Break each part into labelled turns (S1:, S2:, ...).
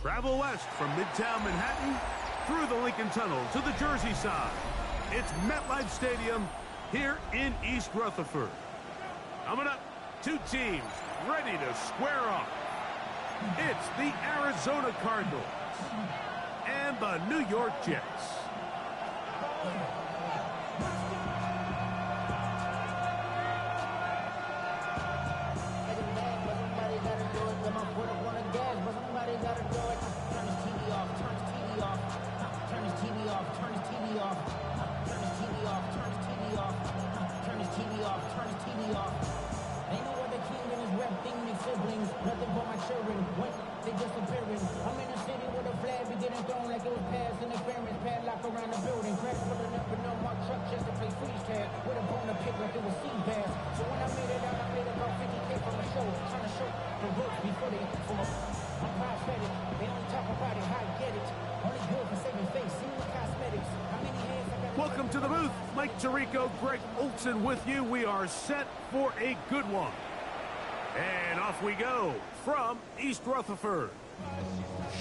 S1: Travel west from Midtown Manhattan through the Lincoln Tunnel to the Jersey side. It's MetLife Stadium here in East Rutherford. Coming up, two teams ready to square off. It's the Arizona Cardinals and the New York Jets.
S2: Nothing but my children. What? They disappearing. I'm in a city with a flag be getting thrown like it was past interference. Padlock around the building. Crash pulling up in no mark truck just to play freeze tag. With a bone to pick like it was sea bass. So when I made it out, I made about 50K from a show. Trying to show the ropes before they fall. I'm prophetic. They don't talk about it, how I get it. Only good for saving face. See with cosmetics. How many hands I got?
S1: Welcome to the booth. Mike Tirico, Greg Olson with you. We are set for a good one. And off we go from East Rutherford.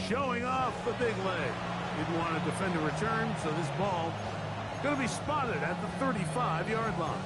S1: Showing off the big leg. Didn't want to defend a return, so this ball going to be spotted at the 35-yard line.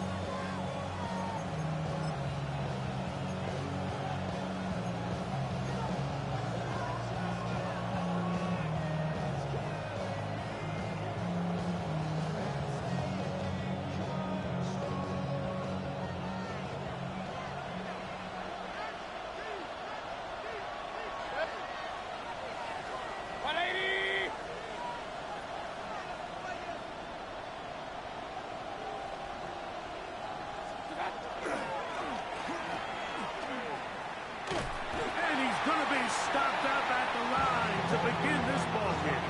S1: Stopped up at the line to begin this ball game.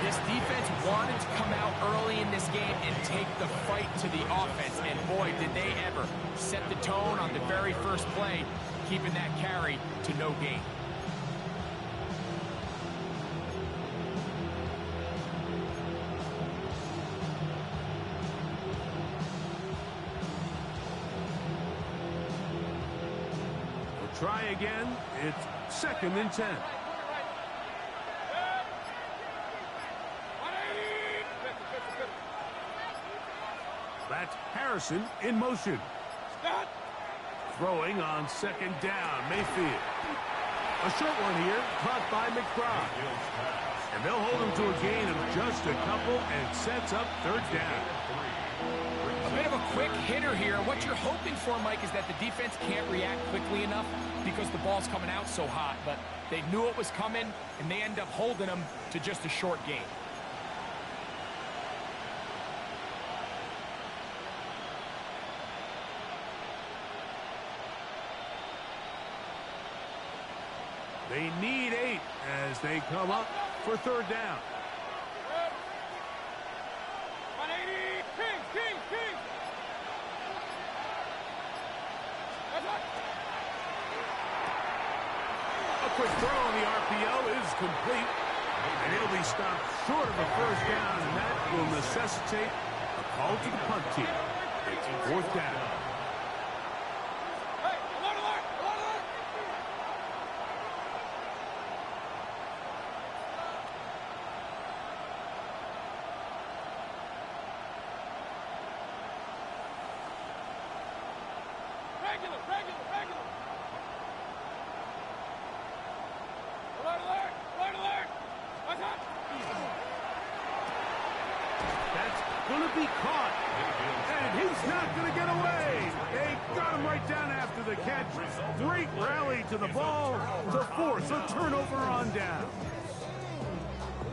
S3: This defense wanted to come out early in this game and take the fight to the offense, and boy, did they ever set the tone on the very first play, keeping that carry to no gain.
S1: Try again. It's 2nd and 10. That's Harrison in motion. Throwing on 2nd down, Mayfield. A short one here, caught by McBride. And they'll hold him to a gain of just a couple and sets up 3rd down.
S3: A bit of a quick hitter here. What you're hoping for, Mike, is that the defense can't react quickly enough because the ball's coming out so hot. But they knew it was coming, and they end up holding them to just a short gain.
S1: They need 8 as they come up for 3rd down. A quick throw on the RPO is complete. And he'll be stopped short of a 1st down, and that will necessitate a call to the punt team. It's 4th down. Going to be caught, and he's not going to get away. They got him right down after the catch. Great rally to the ball to force a turnover on down.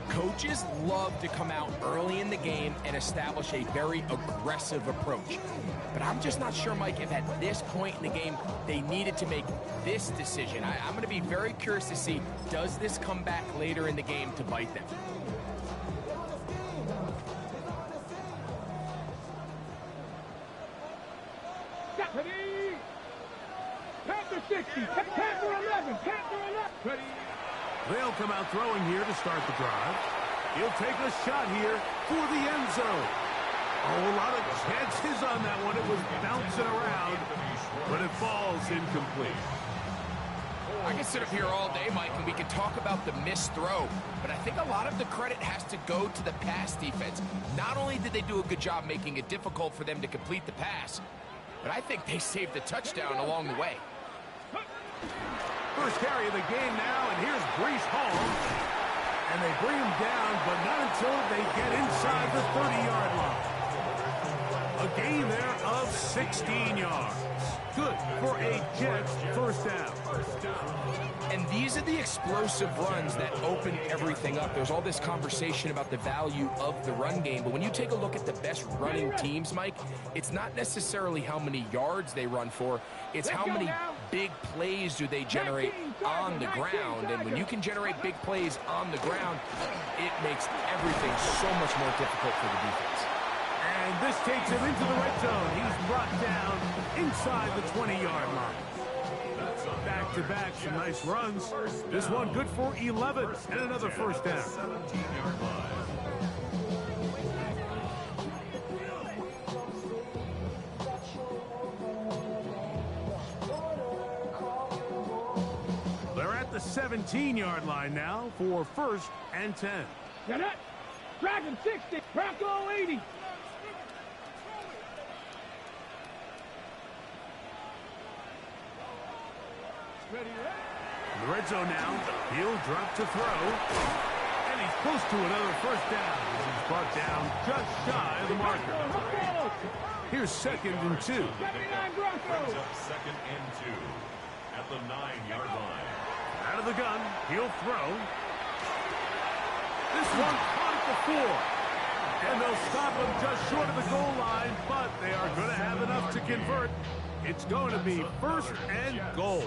S3: Coaches love to come out early in the game and establish a very aggressive approach. But I'm just not sure, Mike, if at this point in the game they needed to make this decision. I'm going to be very curious to see, does this come back later in the game to bite them?
S4: Panther 60, Panther 11, Panther 11.
S1: They'll come out throwing here to start the drive. He'll take a shot here for the end zone. A lot of chances on that one. It was bouncing around, but it falls incomplete.
S3: I can sit up here all day, Mike, and we can talk about the missed throw, but I think a lot of the credit has to go to the pass defense. Not only did they do a good job making it difficult for them to complete the pass, but I think they saved a touchdown along the way.
S1: First carry of the game now, and here's Breece Hall. And they bring him down, but not until they get inside the 30-yard line. A gain there of 16 yards. Good for a Jets first down.
S3: And these are the explosive runs that open everything up. There's all this conversation about the value of the run game, but when you take a look at the best running teams, Mike, it's not necessarily how many yards they run for, it's how many big plays do they generate on the ground. And when you can generate big plays on the ground, it makes everything so much more difficult for the defense.
S1: And this takes him into the red zone. He's brought down inside the 20-yard line. Back-to-back, some nice runs. This one good for 11 and another first down. They're at the 17-yard line now for first and 10.
S4: Get it. Dragon 60. Bronco 80.
S1: In the red zone now, he'll drop to throw, and he's close to another first down. He's brought down just shy of the marker. Here's 2nd and 2.
S5: Brings up 2nd and 2 at the 9-yard line.
S1: Out of the gun, he'll throw. This one caught at the 4, and they'll stop him just short of the goal line, but they are going to have enough to convert. It's going to be first and goal.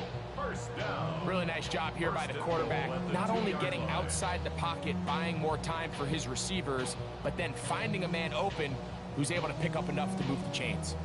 S3: Really nice job here by the quarterback, not only getting outside the pocket, buying more time for his receivers, but then finding a man open who's able to pick up enough to move the chains.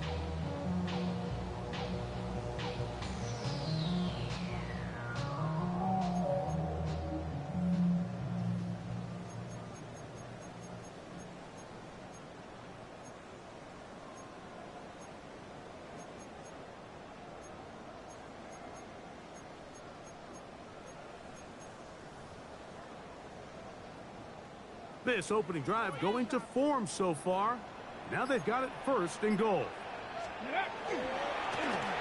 S1: This opening drive going to form so far. Now they've got it first and goal.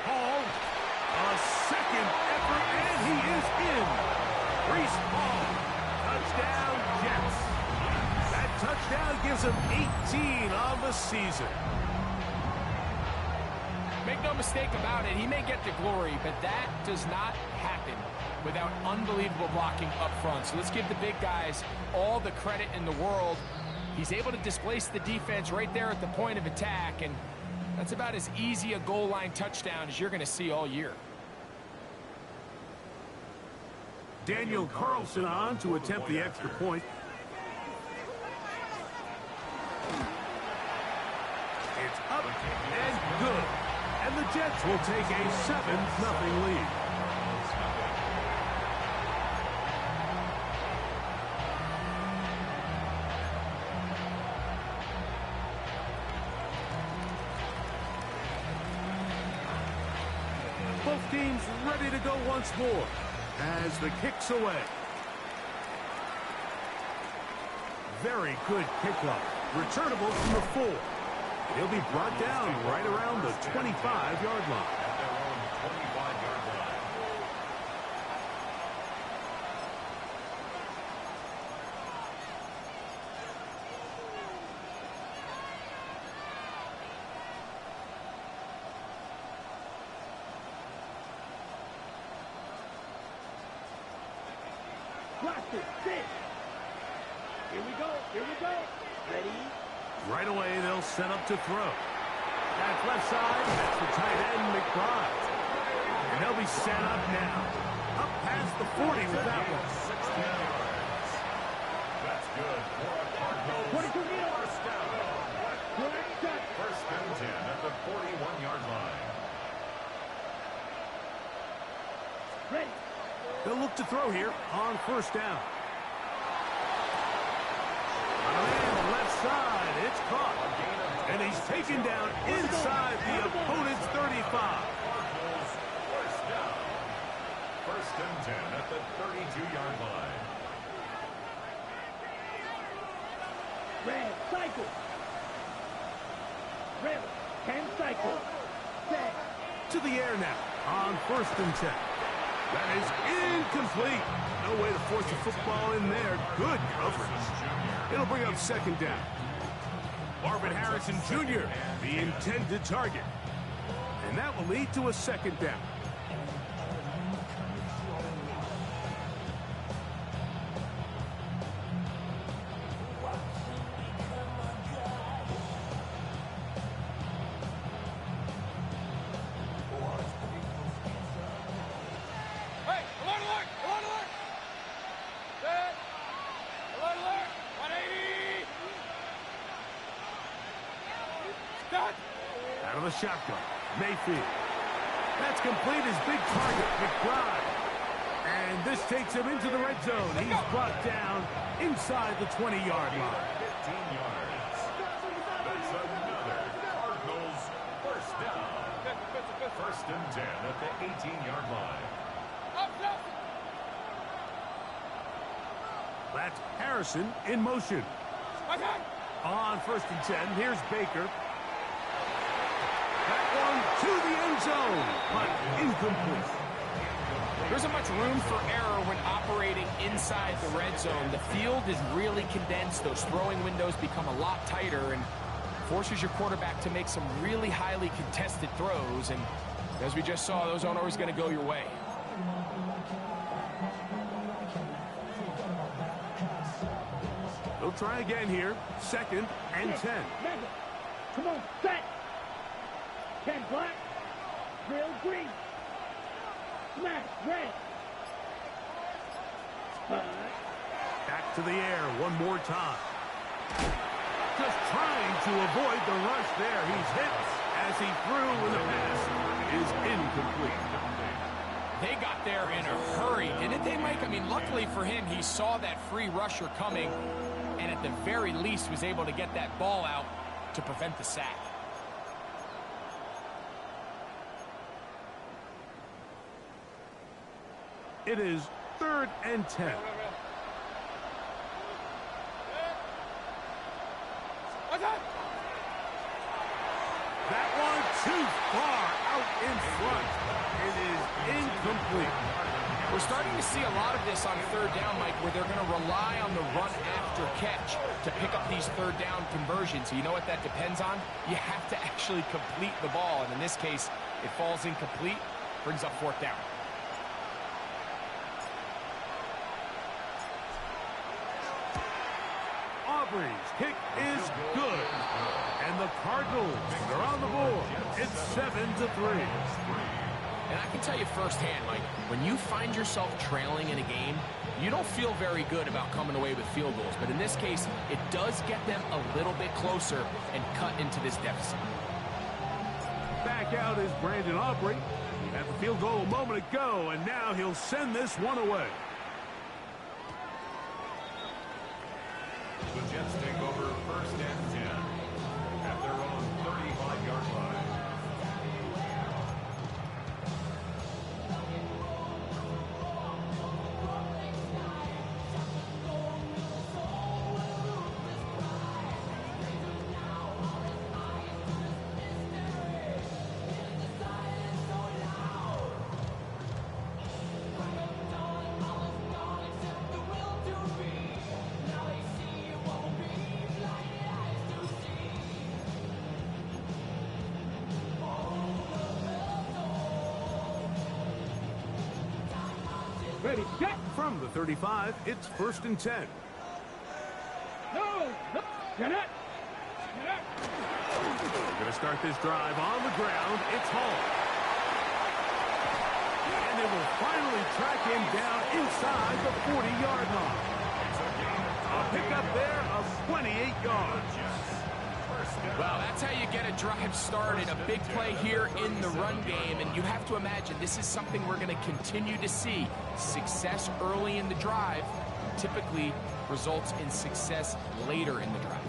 S1: Hall, a second effort, and he is in. Breece Hall, touchdown Jets. That touchdown gives him 18 on the season.
S3: Make no mistake about it, he may get the glory, but that does not happen without unbelievable blocking up front. So let's give the big guys all the credit in the world. He's able to displace the defense right there at the point of attack, and that's about as easy a goal line touchdown as you're going to see all year.
S1: Daniel Carlson on to attempt the extra point. It's up and good. And the Jets will take a 7-0 lead. Both teams ready to go once more as the kick's away. Very good kickoff. Returnable from the 4. He'll be brought down right around the 25-yard line.
S5: At their own 25-yard line.
S4: Blaster, sit. Here we go. Here we go. Ready?
S1: Right away, they'll set up to throw. That's left side. That's the tight end, McBride. And they'll be set up now. Up past the 40 with that one.
S5: 16 yards. That's good for a Cardinals
S4: 22 meters.
S5: first down. First and 10 at the 41-yard line.
S4: Ready.
S1: They'll look to throw here on first down. And left side, it's caught. And he's taken down inside the opponent's 35.
S5: Cardinals first down. First and
S4: cycles. Really, 10 cycles. Set.
S1: To the air now on 1st and 10. That is incomplete. No way to force the football in there. Good coverage. It'll bring up 2nd down. Marvin Harrison Jr., the intended target. And that will lead to a 2nd down. Out of the shotgun, Mayfield. That's complete, his big target, McBride. And this takes him into the red zone. He's brought down inside the 20-yard line.
S5: 15 yards. That's another Cardinals first down. 1st and 10 at the 18-yard line.
S1: That's Harrison in motion. On 1st and 10, here's Baker. That one to the end zone, but incomplete.
S3: There isn't much room for error when operating inside the red zone. The field is really condensed. Those throwing windows become a lot tighter and forces your quarterback to make some really highly contested throws. And as we just saw, those aren't always going to go your way.
S1: They'll try again here. 2nd and 10.
S4: Come on, set. 10 black. Real green. Smash red.
S1: Back to the air one more time. Just trying to avoid the rush there. He's hit as he threw when the pass is incomplete.
S3: They got there in a hurry, didn't they, Mike? I mean, luckily for him, he saw that free rusher coming and at the very least was able to get that ball out to prevent the sack.
S1: It is 3rd and 10. That one too far out in front. It is incomplete.
S3: We're starting to see a lot of this on 3rd down, Mike, where they're going to rely on the run after catch to pick up these 3rd down conversions. So you know what that depends on? You have to actually complete the ball. And in this case, it falls incomplete, brings up 4th down.
S1: Aubrey's kick is good. And the Cardinals are on the board. It's 7-3.
S3: And I can tell you firsthand, Mike, when you find yourself trailing in a game, you don't feel very good about coming away with field goals. But in this case, it does get them a little bit closer and cut into this deficit.
S1: Back out is Brandon Aubrey. He had the field goal a moment ago, and now he'll send this one away.
S5: The Jets take over 1st and 10 at their own 35-yard line.
S1: Ready, set. From the 35, it's 1st and 10.
S4: No! Get it!
S1: We're going to start this drive on the ground. It's Hall. And they will finally track him down inside the 40-yard line. A pickup there of 28 yards.
S3: Well, that's how you get a drive started. A big play here in the run game. And you have to imagine this is something we're going to continue to see. Success early in the drive typically results in success later in the drive.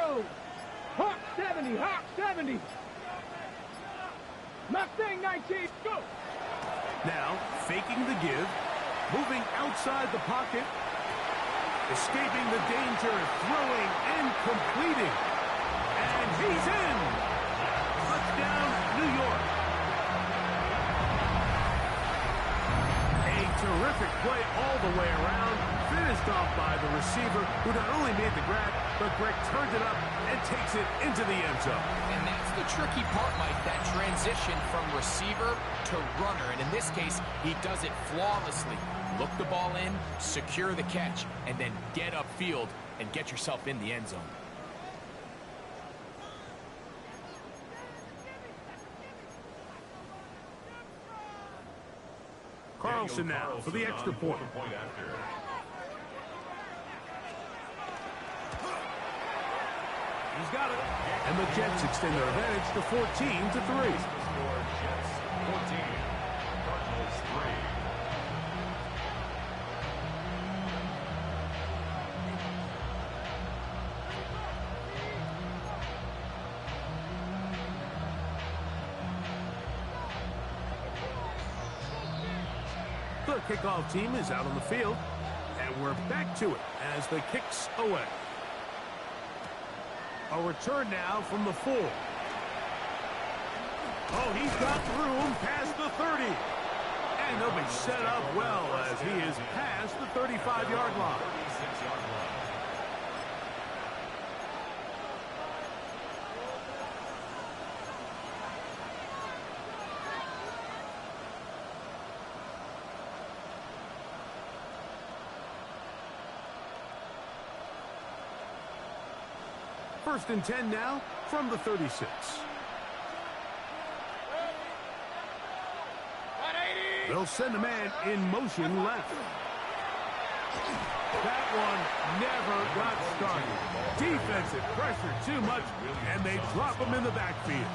S4: throw. Hawk 70, Hawk 70. Mustang 19, go.
S1: Now, faking the give, moving outside the pocket, escaping the danger, throwing and completing. And he's in. Touchdown, New York. A terrific play all the way around, finished off by the receiver, who not only made the grab, but Greg turned it up and takes it into the end zone.
S3: And that's the tricky part, Mike, that transition from receiver to runner. And in this case, he does it flawlessly. Look the ball in, secure the catch, and then get upfield and get yourself in the end zone.
S1: Carlson now for the extra point. He's got it. And the Jets extend their advantage to 14-3.
S5: Jets 14, Cardinals 3.
S1: The kickoff team is out on the field, and we're back to it as the kick's away. A return now from the 4. Oh, he's got room past the 30. And they'll be set up well as he is past the 35-yard line.
S5: 36-yard line.
S1: First and 10 now from the 36. They'll send a man in motion left. That one never got started. Defensive pressure too much, and they drop him in the backfield.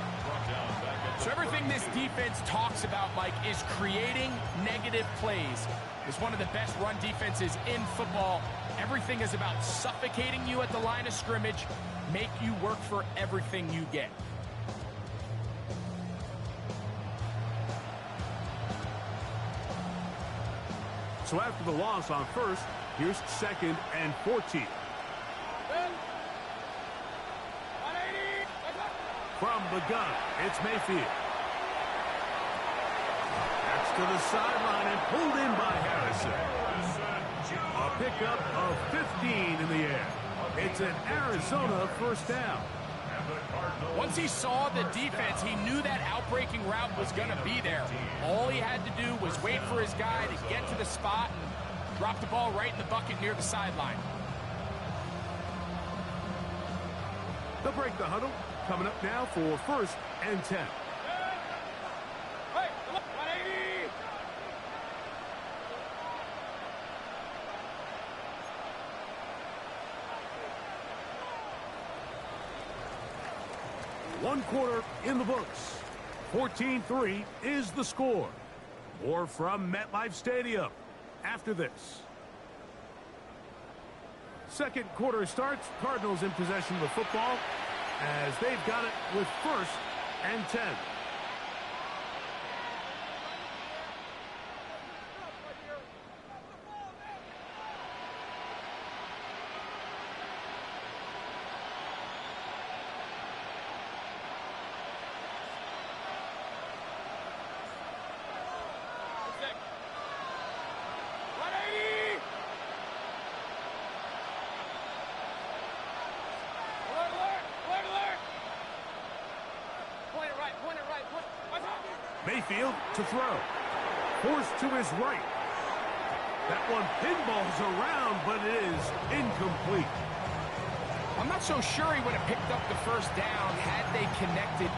S3: So everything this defense talks about, Mike, is creating negative plays. It's one of the best run defenses in football. Everything is about suffocating you at the line of scrimmage, make you work for everything you get.
S1: So after the loss on first, here's 2nd and 14. From the gun, it's Mayfield. That's to the sideline and pulled in by Harrison. A pickup of 15 in the air. It's an Arizona first down.
S3: Once he saw the defense, he knew that outbreaking route was going to be there. All he had to do was wait for his guy to get to the spot and drop the ball right in the bucket near the sideline.
S1: They'll break the huddle. Coming up now for 1st and 10. One quarter in the books. 14-3 is the score. More from MetLife Stadium after this. Second quarter starts. Cardinals in possession of the football as they've got it with 1st and 10. Mayfield to throw. Forced to his right. That one pinballs around, but it is incomplete.
S3: I'm not so sure he would have picked up the first down had they connected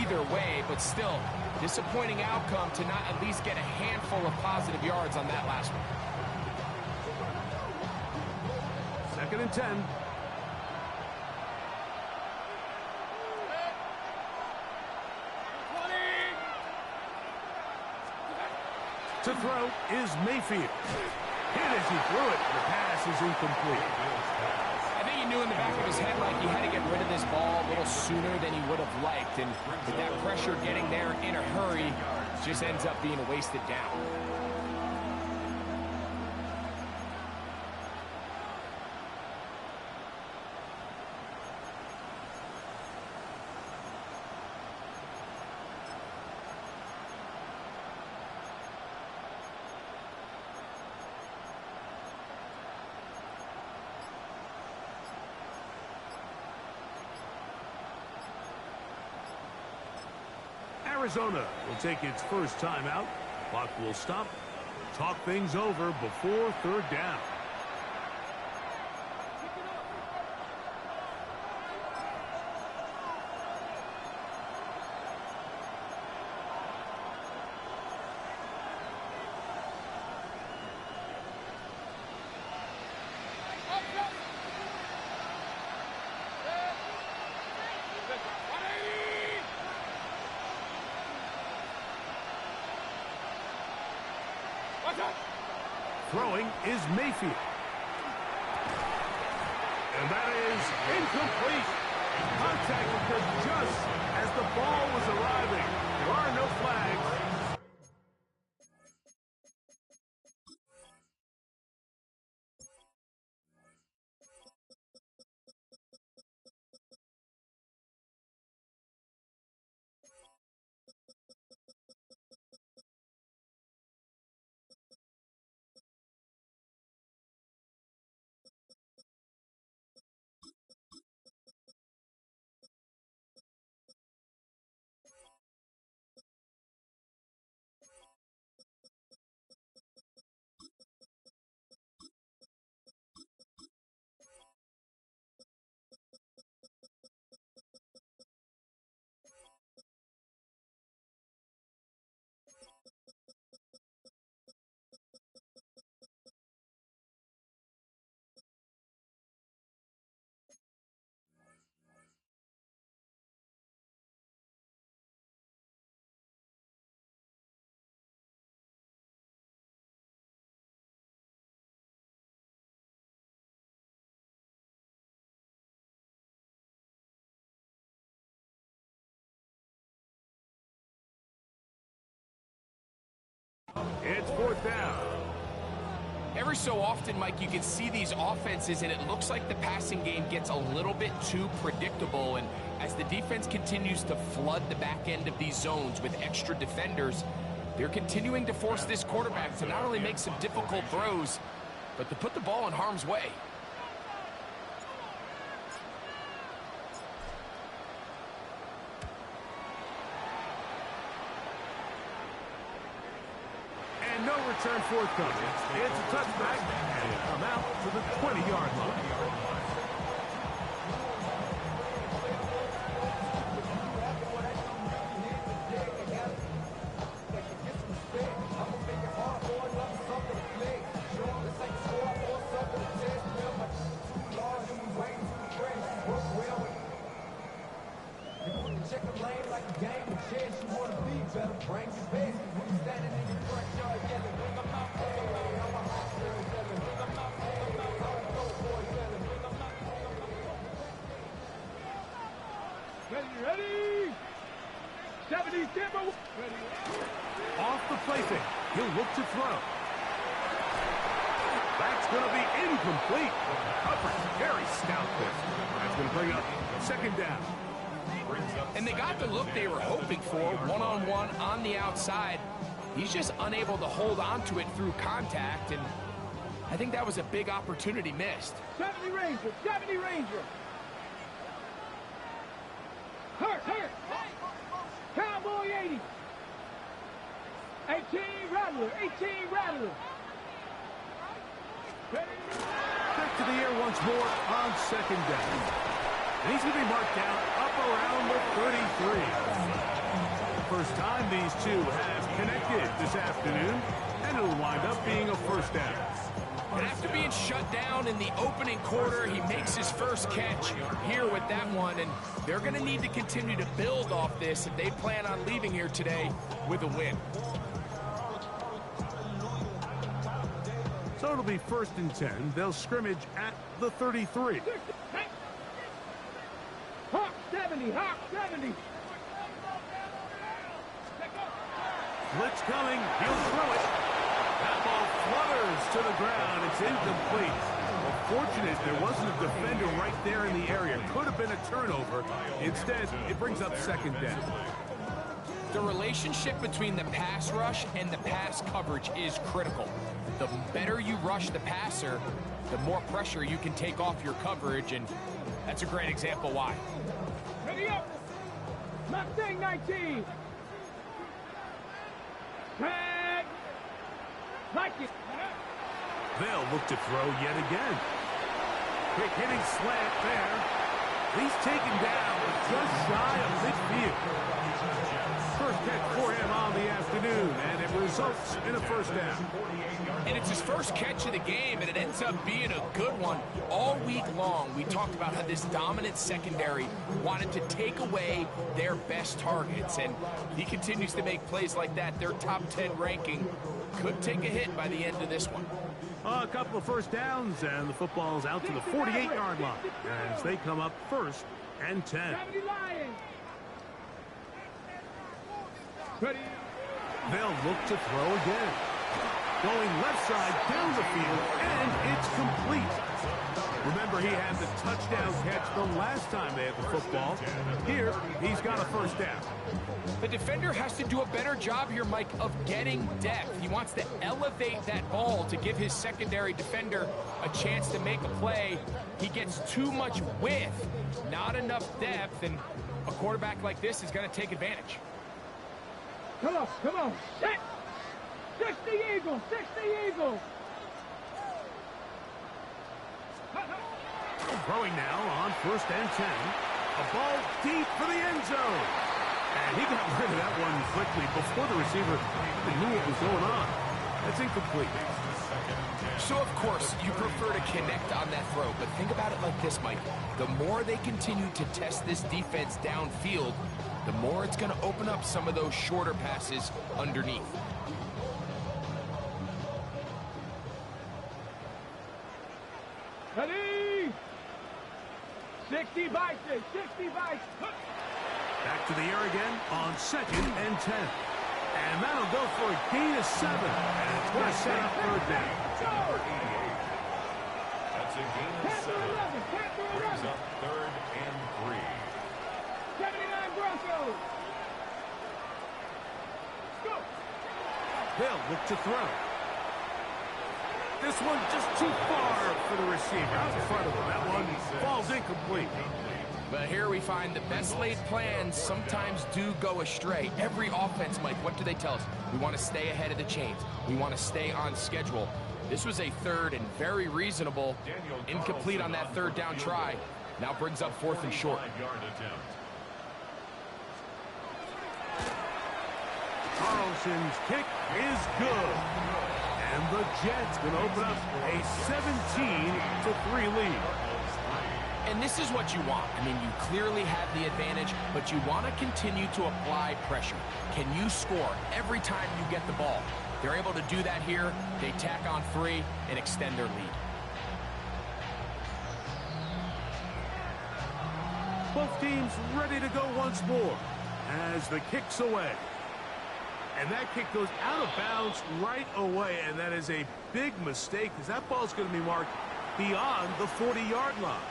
S3: either way, but still, disappointing outcome to not at least get a handful of positive yards on that last one.
S1: 2nd and 10. To throw is Mayfield. Hit as he threw it. The pass is incomplete.
S3: I think he knew in the back of his head like he had to get rid of this ball a little sooner than he would have liked. And with that pressure getting there in a hurry, just ends up being a wasted down.
S1: Arizona will take its first timeout. Clock will stop. Talk things over before third down. Throwing is Mayfield. And that is incomplete. Contact occurred just as the ball was arriving. There are no flags. It's fourth down.
S3: Every so often, Mike, you can see these offenses, and it looks like the passing game gets a little bit too predictable. And as the defense continues to flood the back end of these zones with extra defenders, they're continuing to force this quarterback to not only make some difficult throws, but to put the ball in harm's way.
S1: And no return forthcoming. It's a touchback, and it'll come out to the 20-yard line.
S4: Ready? 70 Timber. Ready.
S1: Off the play fake. He'll look to throw. That's going to be incomplete. Upper, very stout there. That's going to bring up second down.
S3: And they got the look they were hoping for, one-on-one on the outside. He's just unable to hold on to it through contact, and I think that was a big opportunity missed.
S4: 70 Ranger, 70 Ranger. Hurt. Cowboy 80. 18 Rattler, 18 Rattler.
S1: Back to the air once more on second down. And he's going to be marked down up around the 33. First time these two have connected this afternoon, and it'll wind up being a first down.
S3: And after being shut down in the opening quarter, he makes his first catch here with that one, and they're going to need to continue to build off this if they plan on leaving here today with a win.
S1: So So it'll be 1st and 10. They'll scrimmage at the 33.
S4: Hawk 70, Hawk 70.
S1: Blitz coming. He'll throw it. That ball flutters to the ground. It's incomplete. Well, fortunate there wasn't a defender right there in the area. Could have been a turnover. Instead, it brings up 2nd down.
S3: The relationship between the pass rush and the pass coverage is critical. The better you rush the passer, the more pressure you can take off your coverage, and that's a great example why.
S4: Ready up. Mustang 19. Tag. Like it.
S1: They'll look to throw yet again. Quick hitting slant there. He's taken down just shy of midfield. First catch for him on the afternoon, and it results in a 1st down.
S3: And it's his first catch of the game, and it ends up being a good one. All week long, we talked about how this dominant secondary wanted to take away their best targets, and he continues to make plays like that. Their top 10 ranking could take a hit by the end of this one.
S1: A couple of 1st downs, and the football's out to the 48-yard line as they come up 1st and 10.
S4: 70 Lions. Ready.
S1: They'll look to throw again. Going left side down the field, and it's complete. Remember, he had the touchdown catch the last time they had the football. Here, he's got a 1st down.
S3: The defender has to do a better job here, Mike, of getting depth. He wants to elevate that ball to give his secondary defender a chance to make a play. He gets too much width, not enough depth, and a quarterback like this is going to take advantage.
S4: Come on, come on. Set. 60 Eagles, 60 Eagles.
S1: Throwing now on 1st and 10. A ball deep for the end zone. And he got rid of that one quickly before the receiver even knew what was going on. That's incomplete.
S3: So, of course, you prefer to connect on that throw, but think about it like this, Mike. The more they continue to test this defense downfield, the more it's going to open up some of those shorter passes underneath.
S4: Ready. 60 Bison, 60 Bison.
S1: Back to the air again on 2nd and 10. And that'll go for a gain of 7. And it's going to set up 3rd down.
S5: That's a gain of 7. Brings up 3rd and 3.
S4: 79 Broncos. Go.
S1: They'll look to throw. This one just too far for the receiver. Out in front of him. That one falls incomplete.
S3: But here we find the best laid plans sometimes do go astray. Every offense, Mike, what do they tell us? We want to stay ahead of the chains. We want to stay on schedule. This was a 3rd and very reasonable. Incomplete on that 3rd down try. Now brings up 4th and short.
S1: Carlson's kick is good. And the Jets can open up a 17-3 lead.
S3: And this is what you want. I mean, you clearly have the advantage, but you want to continue to apply pressure. Can you score every time you get the ball? They're able to do that here. They tack on 3 and extend their lead.
S1: Both teams ready to go once more as the kick's away. And that kick goes out of bounds right away, and that is a big mistake because that ball's going to be marked beyond the 40-yard line.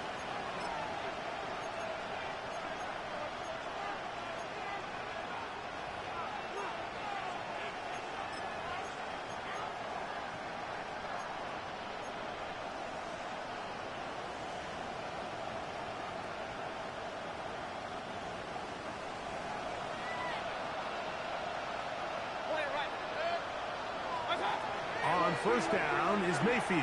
S1: On 1st down is Mayfield.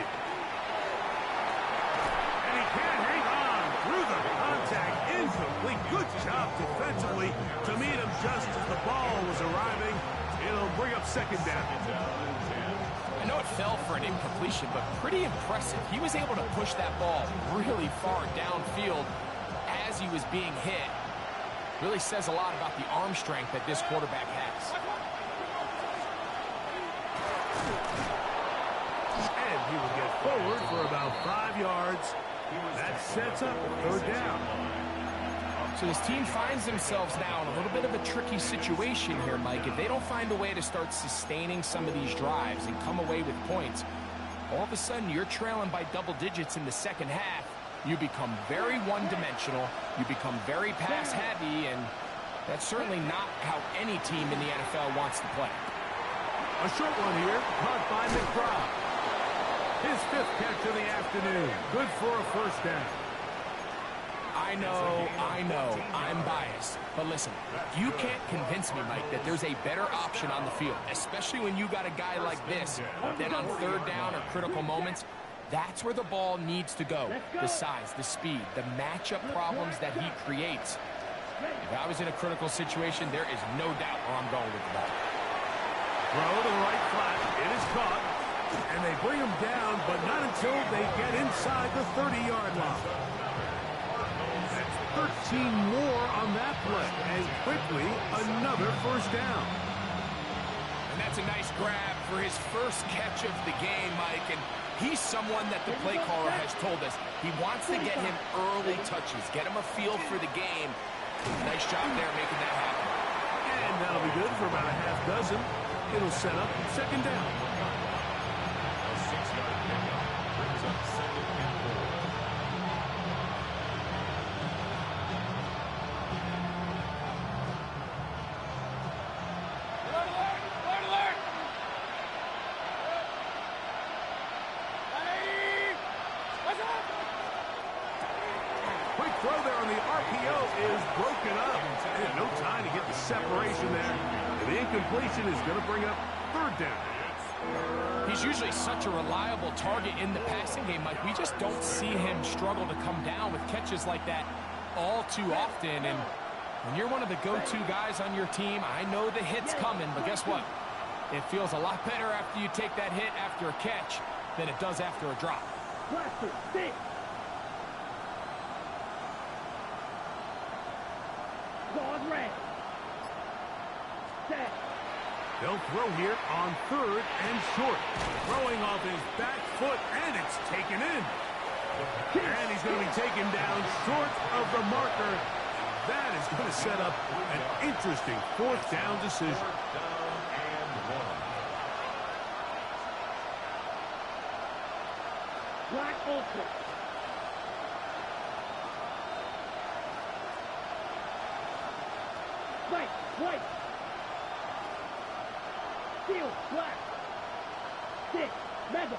S1: And he can't hang on through the contact. Incomplete. Good job defensively to meet him just as the ball was arriving. It'll bring up 2nd down.
S3: I know it fell for an incompletion, but pretty impressive. He was able to push that ball really far downfield as he was being hit. Really says a lot about the arm strength that this quarterback has.
S1: And he will get forward for about 5 yards. That sets up a 3rd down.
S3: So this team finds themselves now in a little bit of a tricky situation here, Mike. If they don't find a way to start sustaining some of these drives and come away with points, all of a sudden you're trailing by double digits in the second half. You become very one-dimensional. You become very pass-heavy, and that's certainly not how any team in the NFL wants to play.
S1: A short one here, caught by McBride. His 5th catch of the afternoon. Good for a 1st down.
S3: I know, I'm biased. But listen, you can't convince me, Mike, that there's a better option on the field, especially when you got a guy like this, that on 3rd down or critical moments, that's where the ball needs to go. The size, the speed, the matchup problems that he creates. If I was in a critical situation, there is no doubt where I'm going with the ball.
S1: Throw to the right flat. It is caught. And they bring him down, but not until they get inside the 30-yard line. That's 13 more on that play. And quickly, another 1st down.
S3: And that's a nice grab for his 1st catch of the game, Mike. And he's someone that the play caller has told us he wants to get him early touches, get him a feel for the game. Nice job there making that happen.
S1: And that'll be good for about a half dozen. It'll set up 2nd down.
S5: A 6-yard pickup brings up 2nd and 4.
S1: Quick throw there on the RPO is broken up. And no time to get the separation there. And the incompletion is going to bring up 3rd down.
S3: He's usually such a reliable target in the passing game, Mike. We just don't see him struggle to come down with catches like that all too often. And when you're one of the go-to guys on your team, I know the hit's coming, but guess what? It feels a lot better after you take that hit after a catch than it does after a drop.
S1: They'll throw here on 3rd and short. Throwing off his back foot, and it's taken in. And he's going to be taken down short of the marker. That is going to set up an interesting 4th down decision.
S5: 4th down and 1.
S4: Black Ultra. White. Steel, black. Stick, metal.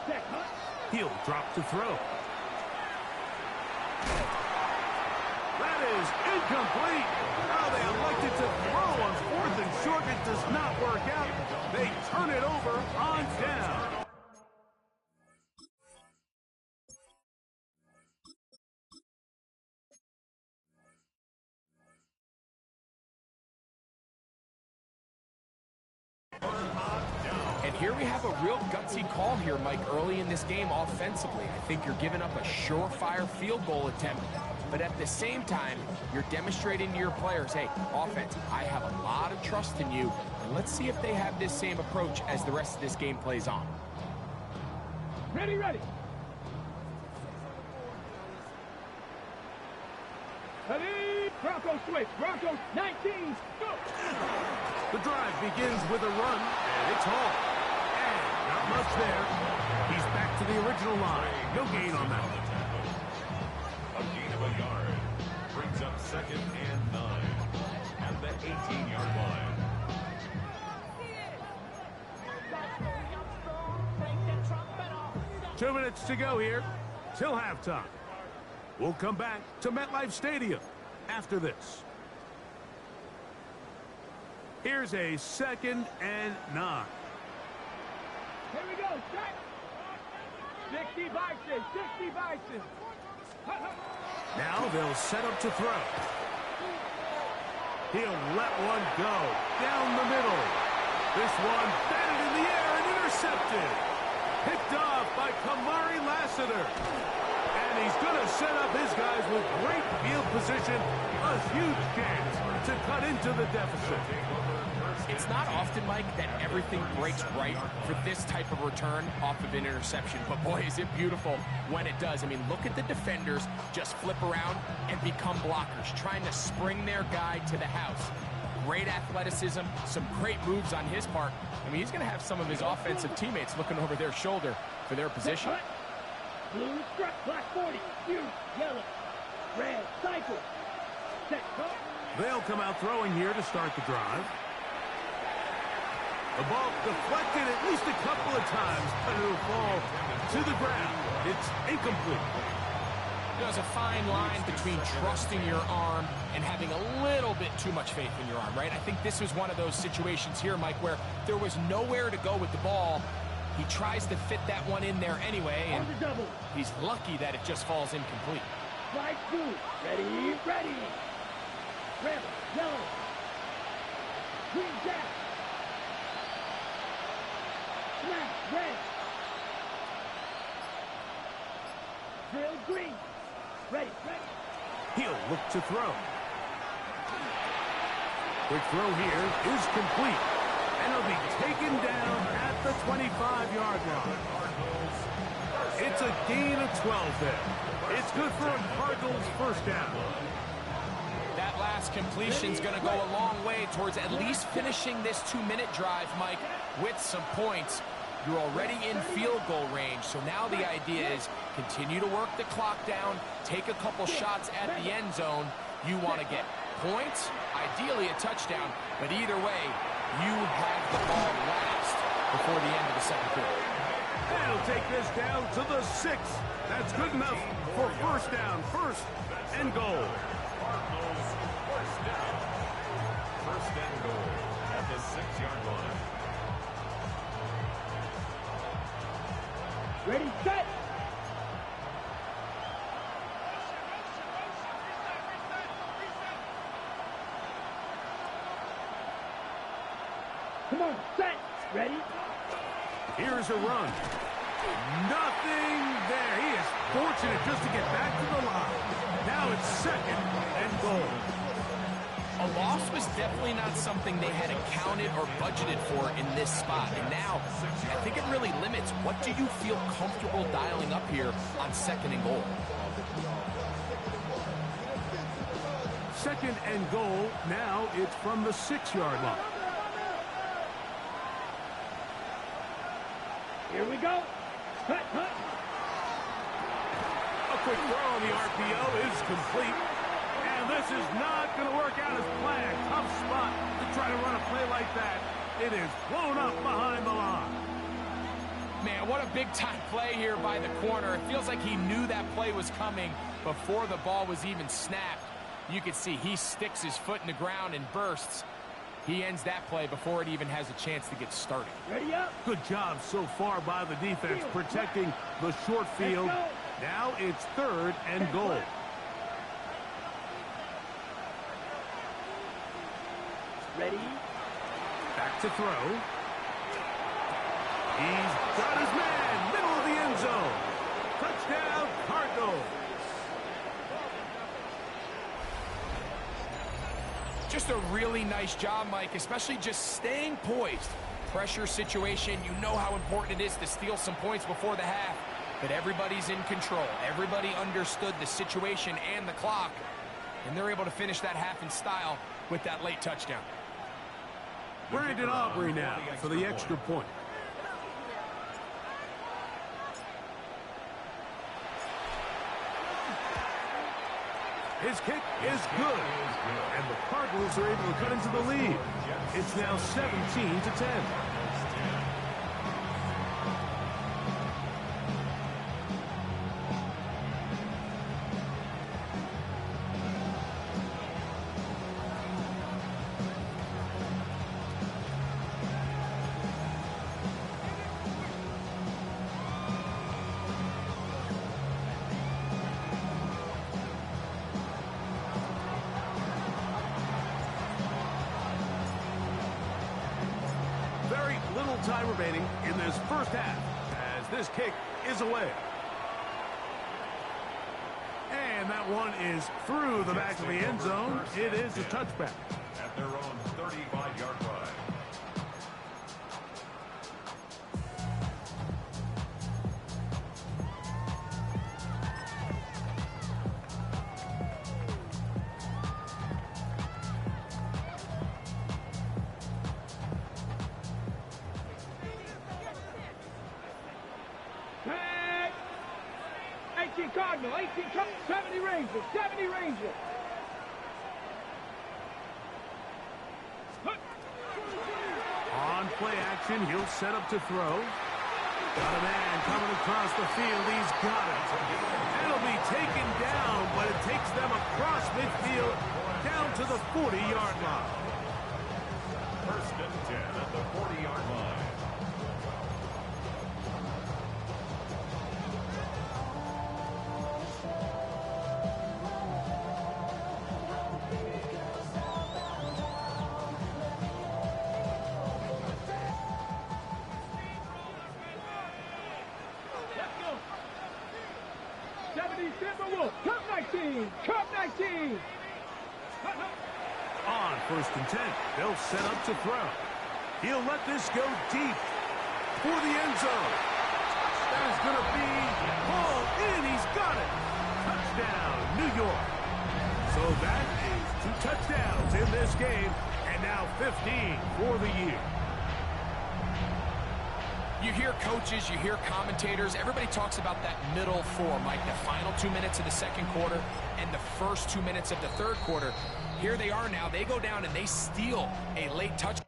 S4: Check, huh?
S1: He'll drop to throw. That is incomplete. Now they elected to throw on 4th and short. It does not work out. They turn it over on down.
S3: And here we have a real gutsy call here, Mike, early in this game offensively. I think you're giving up a surefire field goal attempt, but at the same time, you're demonstrating to your players, hey, offense, I have a lot of trust in you, and let's see if they have this same approach as the rest of this game plays on.
S4: Ready. Ready, Bronco switch. Bronco 19, go!
S1: The drive begins with a run, and it's home. And not much there. He's back to the original line. No gain on that one.
S5: A gain of a yard brings up 2nd and 9 at the 18-yard line.
S1: Two minutes to go here till halftime. We'll come back to MetLife Stadium after this. Here's a 2nd and 9.
S4: Here we go, set! 60 Bison.
S1: Now they'll set up to throw. He'll let one go down the middle. This one batted in the air and intercepted. Picked off by Kamari Lassiter. And he's going to set up his guys with great field position, a huge chance to cut into the deficit.
S3: It's not often, Mike, that everything breaks right for this type of return off of an interception. But boy, is it beautiful when it does. I mean, look at the defenders just flip around and become blockers, trying to spring their guy to the house. Great athleticism, some great moves on his part. I mean, he's going to have some of his offensive teammates looking over their shoulder for their position.
S4: Blue struck, black 40, blue, yellow, red, cycle. Set, go.
S1: They'll come out throwing here to start the drive. The ball deflected at least a couple of times, but it'll fall to the ground. It's incomplete.
S3: There's a fine line between trusting your arm and having a little bit too much faith in your arm, right? I think this was one of those situations here, Mike, where there was nowhere to go with the ball. He tries to fit that one in there anyway, and he's lucky that it just falls incomplete.
S4: Flag blue, ready, ready. Red, yellow, green, jack. Snap, red. Drill, green. Ready, ready.
S1: He'll look to throw. Quick throw here is complete. And he'll be taken down at the 25-yard line. It's a gain of 12 there. It's good for a Cardinals first down.
S3: That last completion's going to go a long way towards at least finishing this 2-minute drive, Mike, with some points. You're already in field goal range, so now the idea is continue to work the clock down, take a couple shots at the end zone. You want to get points, ideally a touchdown, but either way, you have the ball last before the end of the second quarter.
S1: And he'll take this down to the 6. That's good enough for first down, first and goal.
S5: Cardinals first down. First and goal at the 6-yard line.
S4: Ready, set. Come on, set. Ready.
S1: Here's a run. Nothing there. He is fortunate just to get back to the line. Now it's second and goal.
S3: A loss was definitely not something they had accounted or budgeted for in this spot. And now, I think it really limits what do you feel comfortable dialing up here on second and goal.
S1: Second and goal. Now it's from the 6-yard line.
S4: Here we go. Cut, cut.
S1: A quick throw on the RPO is complete. And this is not going to work out as planned. Tough spot to try to run a play like that. It is blown up behind the line.
S3: Man, what a big-time play here by the corner. It feels like he knew that play was coming before the ball was even snapped. You can see he sticks his foot in the ground and bursts. He ends that play before it even has a chance to get started.
S4: Ready up.
S1: Good job so far by the defense protecting the short field. Now it's third and goal.
S4: Ready.
S1: Back to throw. He's got his man, middle of the end zone. Touchdown, Cardinals.
S3: Just a really nice job, Mike, especially just staying poised. Pressure situation, you know how important it is to steal some points before the half, but everybody's in control. Everybody understood the situation and the clock, and they're able to finish that half in style with that late touchdown.
S1: Brandon Aubrey now for the extra point. His kick is good. And the Cardinals are able to cut into the lead. It's now 17-10. Very little time remaining in this first half as this kick is away. And that That one is through the back of the end zone. It is a touchback.
S5: At their own 35-yard line.
S4: Tag! 18 Cardinal, 18 Cardinal, 70 Rangers, 70 Rangers.
S1: On play action, he'll set up to throw. Got a man coming across the field. He's got it. It'll be taken down, but it takes them across midfield down to the 40-yard line.
S5: First and 10 at the 40-yard line.
S4: Let's go. 70 Timberwolves, Cup 19, Cup 19.
S1: On first and 10, they'll set up to throw. He'll let this go deep for the end zone. That is going to be hauled in. He's got it. Touchdown, New York. So that is 2 touchdowns in this game, and now 15 for the year.
S3: You hear coaches, you hear commentators, everybody talks about that middle four, Mike, the final 2 minutes of the second quarter and the first 2 minutes of the third quarter. Here they are now. They go down and they steal a late touch.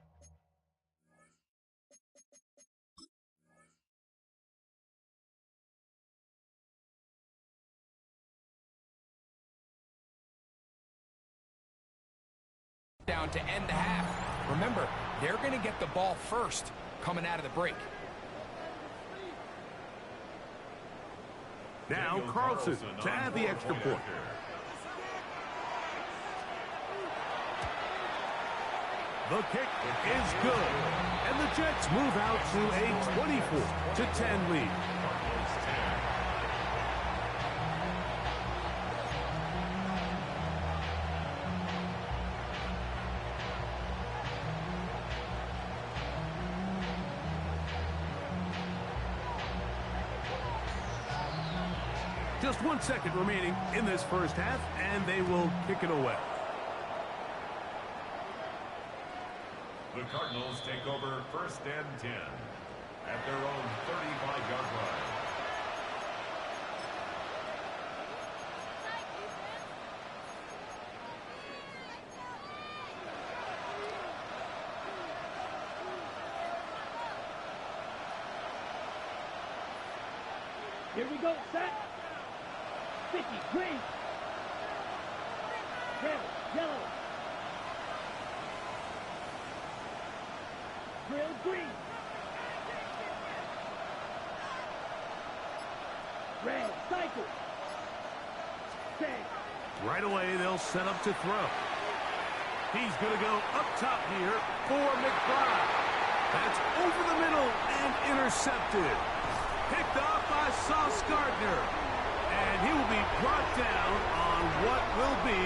S3: Down to end the half. Remember, they're going to get the ball first coming out of the break.
S1: Now Carlson to add the extra point. The kick is good, and the Jets move out to a 24-10 lead. Just 1 second remaining in this first half, and they will kick it away.
S5: The Cardinals take over first and 10 at their own 35-yard line.
S4: Here we go, set. Sticky, green. Red, yellow. Grill, green. Red, cycle. Tag.
S1: Right away, they'll set up to throw. He's going to go up top here for McBride. That's over the middle and intercepted. Picked off by Sauce Gardner. And he will be brought down on what will be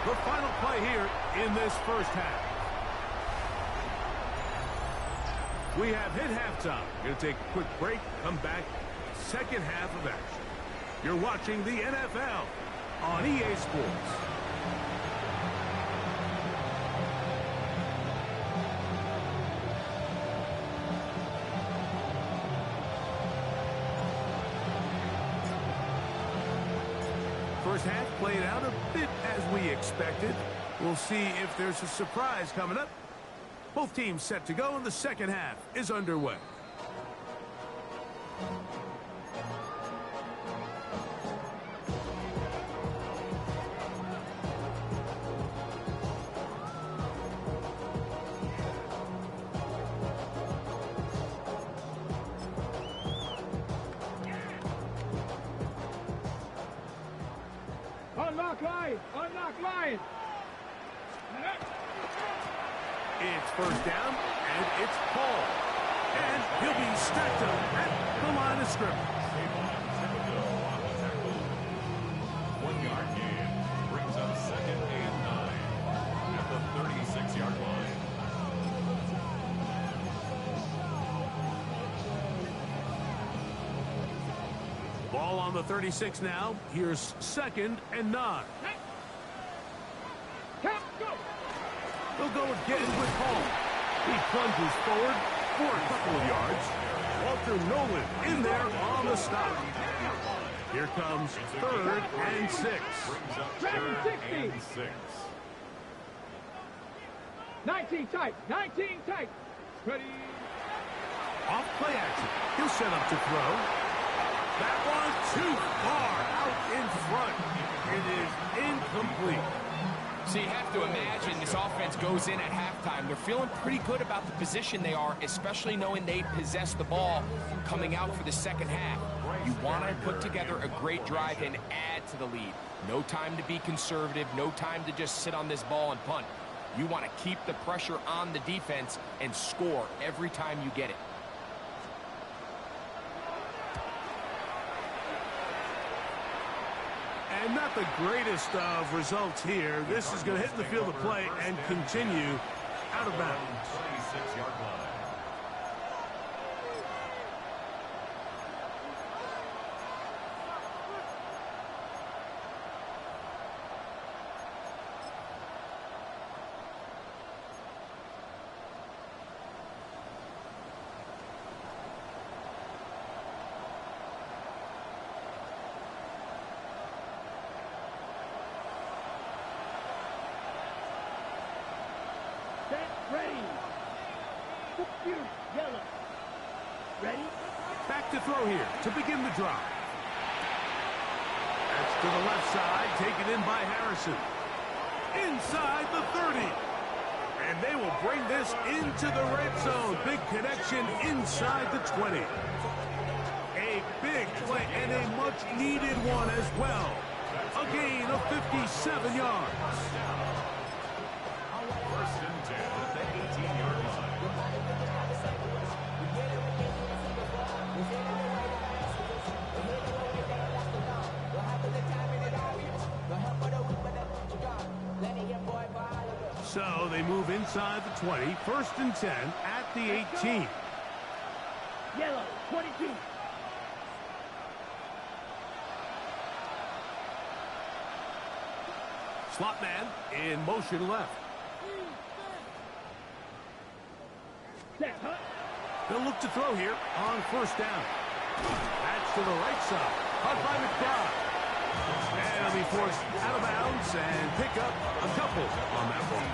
S1: the final play here in this first half. We have hit halftime. Going to take a quick break, come back, second half of action. You're watching the NFL on EA Sports. First half played out a bit as we expected. We'll see if there's a surprise coming up. Both teams set to go, and the second half is underway.
S4: Unlock line! Unlock line!
S1: It's first down, and it's Paul. And he'll be stacked up at the line of scrimmage.
S5: 1 yard gain.
S1: Ball on the 36 now. Here's 2nd and 9.
S4: Count, go.
S1: They'll go again with Hall. He plunges forward for a couple of yards. Walter Nolan in there on the stop. Here comes 3rd and 6.
S5: Brings up
S4: Tracking
S5: 3rd
S4: 60.
S5: and 6.
S4: 19 tight. 19 tight. Ready.
S1: Off play action. He'll set up to throw. That one too far out in front. It is incomplete.
S3: So you have to imagine this offense goes in at halftime. They're feeling pretty good about the position they are, especially knowing they possess the ball coming out for the second half. You want to put together a great drive and add to the lead. No time to be conservative, no time to just sit on this ball and punt. You want to keep the pressure on the defense and score every time you get it.
S1: And not the greatest of results here. This is going to hit the field of play and continue out of bounds.
S5: 26-yard line.
S4: Set. Ready. Shoot. Yellow. Ready.
S1: Back to throw here to begin the drive. That's to the left side, taken in by Harrison. Inside the 30. And they will bring this into the red zone. Big connection inside the 20. A big play and a much-needed one as well. A gain of 57 yards.
S5: 1st and 10 at the 18-yard line.
S1: So they move inside the 20. 1st and 10 at the 18.
S4: Yellow. 22.
S1: Slot man in motion left.
S4: Set. Hut.
S1: They'll look to throw here on 1st down. That's to the right side. Caught by McBride. And he'll be forced out of bounds and pick up a couple on that ball.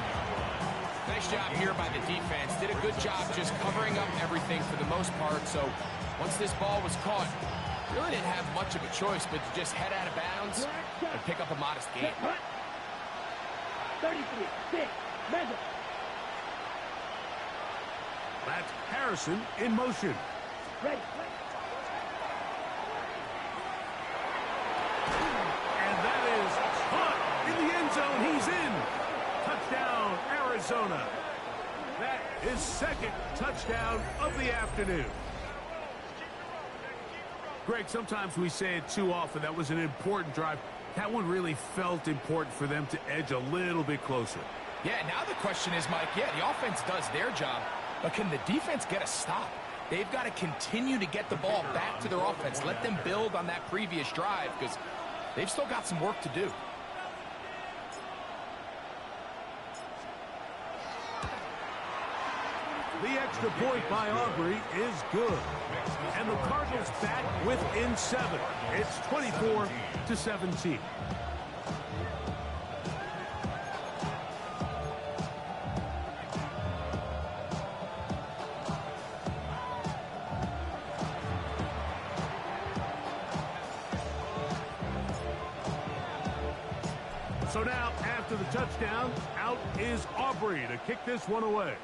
S3: Nice job here by the defense. Did a good job just covering up everything for the most part. So once this ball was caught, really didn't have much of a choice but to just head out of bounds and pick up a modest gain.
S4: Set. Hut. 33. 6. Measure.
S1: That's Harrison in motion.
S4: Ready.
S1: And that is caught in the end zone. He's in. Touchdown, Arizona. That is 2nd touchdown of the afternoon. Greg, sometimes we say it too often. That was an important drive. That one really felt important for them to edge a little bit closer.
S3: Yeah, now the question is, Mike, yeah, the offense does their job, but can the defense get a stop? They've got to continue to get the ball back to their offense. Let them build on that previous drive because they've still got some work to do.
S1: The extra point by Aubrey is good. And the Cardinals back within 7. It's 24-17. So now, after the touchdown, out is Aubrey to kick this one away.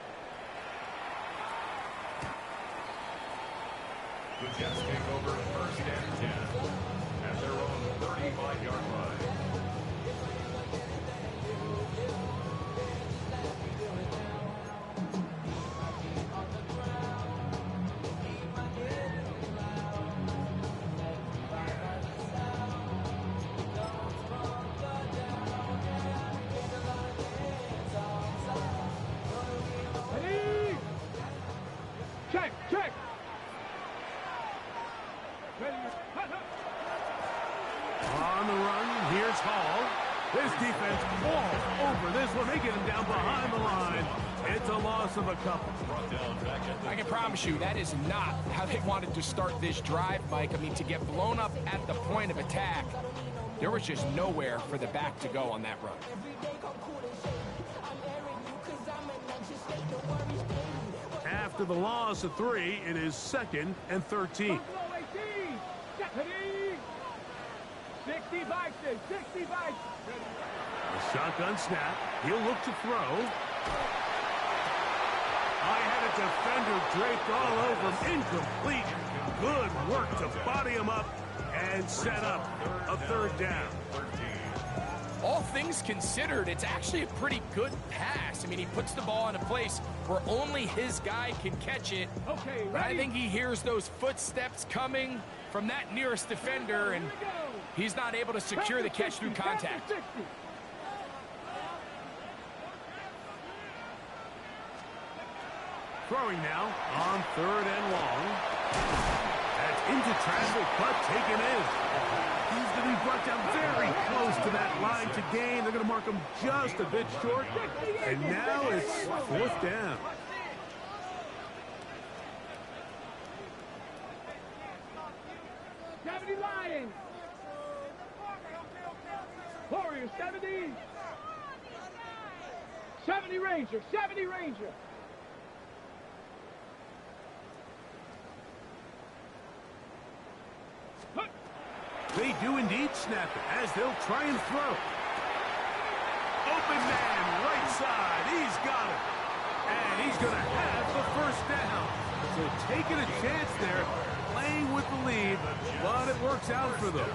S5: The Jets take over 1st and 10 at their own 35-yard line.
S4: Ready. Check. Check. Ready. Hut. Hut.
S1: all over this one. They get him down behind the line. It's a loss of a couple.
S3: I can promise you that is not how they wanted to start this drive, Mike. I mean, to get blown up at the point of attack, there was just nowhere for the back to go on that run.
S1: After the loss of 3, it is 2nd and 13.
S4: 65, 65.
S1: A shotgun snap. He'll look to throw. I had a defender draped all over him. Incomplete. Good work to body him up and set up a 3rd down.
S3: All things considered, it's actually a pretty good pass. I mean, he puts the ball in a place where only his guy can catch it.
S4: Okay,
S3: but I think he hears those footsteps coming from that nearest defender, and he's not able to secure the catch through contact.
S1: Throwing now on 3rd and long. That's into traffic, but taken in. He's going to be brought down very close to that line to gain. They're going to mark him just a bit short. And now it's 4th down.
S4: Lions. Warriors, 70. 70 Ranger, 70 Ranger.
S1: They do indeed snap it as they'll try and throw. Open man, right side. He's got it. And he's going to have the 1st down. So taking a chance there, playing with the lead, but it works out for them.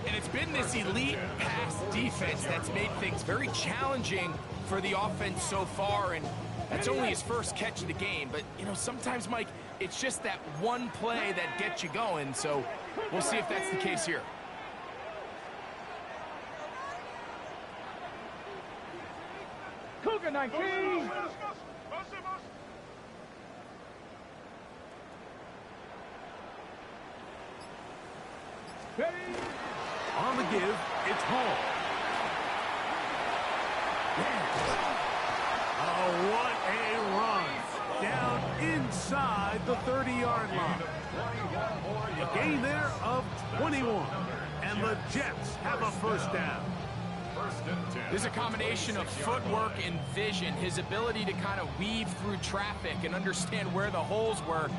S3: And it's been this elite pass defense that's made things very challenging for the offense so far, and that's only his 1st catch of the game. But, you know, sometimes, Mike, it's just that one play that gets you going, so we'll see if that's the case here.
S4: Cougar 19. Ready?
S1: On the give, it's Hall. Oh, what a run. Down inside the 30-yard line. A gain there of 21. And the Jets have a 1st down.
S3: There's a combination of footwork and vision, his ability to kind of weave through traffic and understand where the holes were.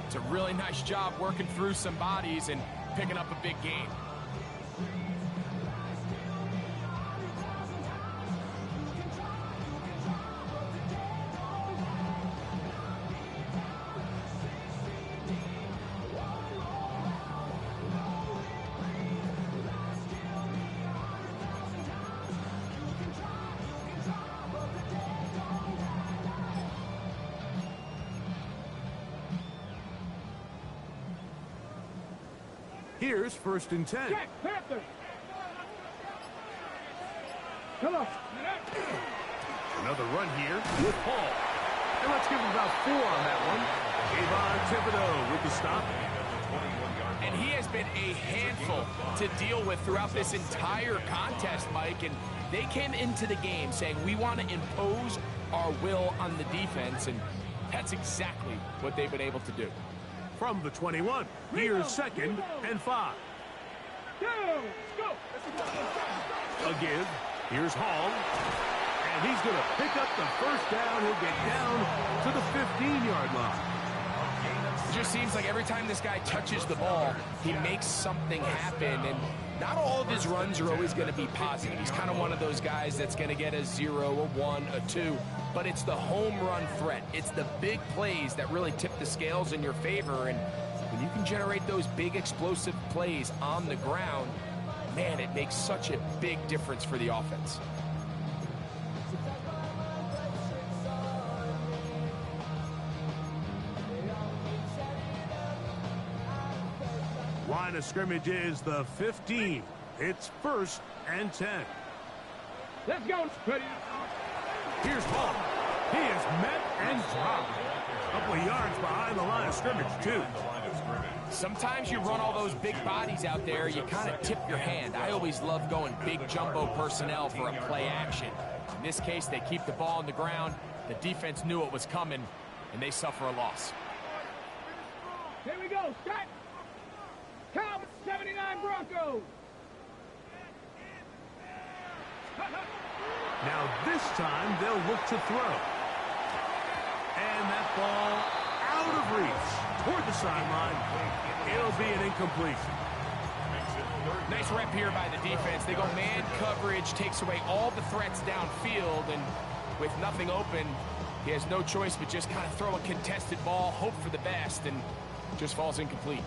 S3: It's a really nice job working through some bodies and picking up a big gain.
S1: Here's 1st and 10.
S4: Jack Panther. Come on.
S1: Another run here with Hall. And let's give him about 4 on that one. Avon Thibodeau with the stop.
S3: And he has been a handful to deal with throughout this entire contest, Mike. And they came into the game saying, we want to impose our will on the defense. And that's exactly what they've been able to do.
S1: From the 21, here's 2nd and 5.
S4: Go.
S1: A give. Here's Hall. And he's going to pick up the 1st down. He'll get down to the 15-yard line.
S3: It just seems like every time this guy touches the ball, he makes something happen. And not all of his runs are always going to be positive. He's kind of one of those guys that's going to get a 0, a 1, a 2. But it's the home run threat. It's the big plays that really tip the scales in your favor. And when you can generate those big explosive plays on the ground, man, it makes such a big difference for the offense.
S1: Line of scrimmage is the 15. It's 1st and 10.
S4: Let's go. Ready.
S1: Here's Hall. He is met and dropped. A couple of yards behind the line of scrimmage, too.
S3: Sometimes you run all those big bodies out there, you kind of tip your hand. I always love going big jumbo personnel for a play action. In this case, they keep the ball on the ground. The defense knew it was coming, and they suffer a loss.
S4: Here we go, start. Count 79 Broncos.
S1: Now this time they'll look to throw. And that ball out of reach toward the sideline. It'll be an incompletion.
S3: Nice rep here by the defense. They go man coverage, takes away all the threats downfield, and with nothing open, he has no choice but just kind of throw a contested ball, hope for the best, and just falls incomplete.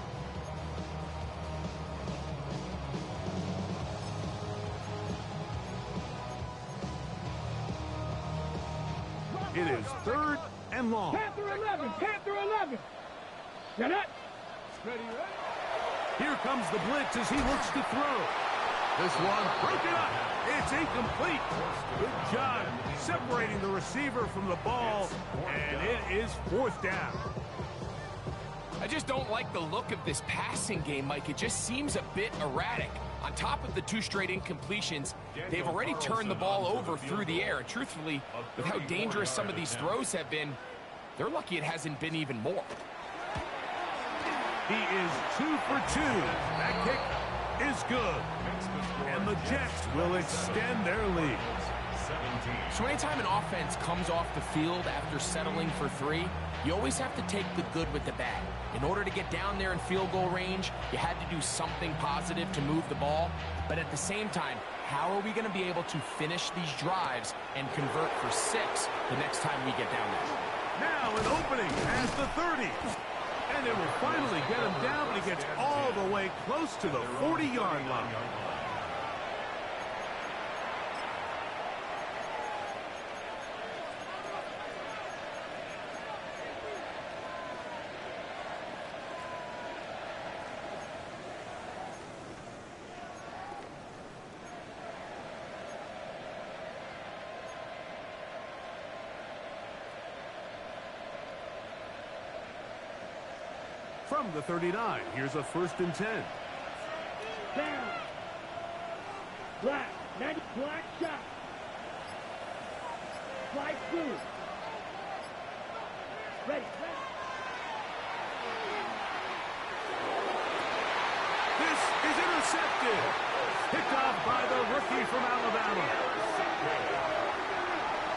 S1: It is 3rd and long.
S4: Panther 11, Panther 11. Get it. Ready, ready.
S1: Here comes the blitz as he looks to throw. This one broken up. It's incomplete. Good job separating the receiver from the ball, and it is 4th down.
S3: I just don't like the look of this passing game, Mike. It just seems a bit erratic. On top of the 2 straight incompletions, they've already turned the ball over through the air. Truthfully, with how dangerous some of these throws have been, they're lucky it hasn't been even more.
S1: He is 2 for 2. That kick is good. And the Jets will extend their lead.
S3: So anytime an offense comes off the field after settling for 3, you always have to take the good with the bad. In order to get down there in field goal range, you had to do something positive to move the ball. But at the same time, how are we going to be able to finish these drives and convert for 6 the next time we get down there?
S1: Now an opening past the 30. And they will finally get him down, but he gets all the way close to the 40-yard line. From the 39, here's a 1st and 10.
S4: Down. Black. 90. Black shot. Slide through. Ready.
S1: This is intercepted. Picked off by the rookie from Alabama.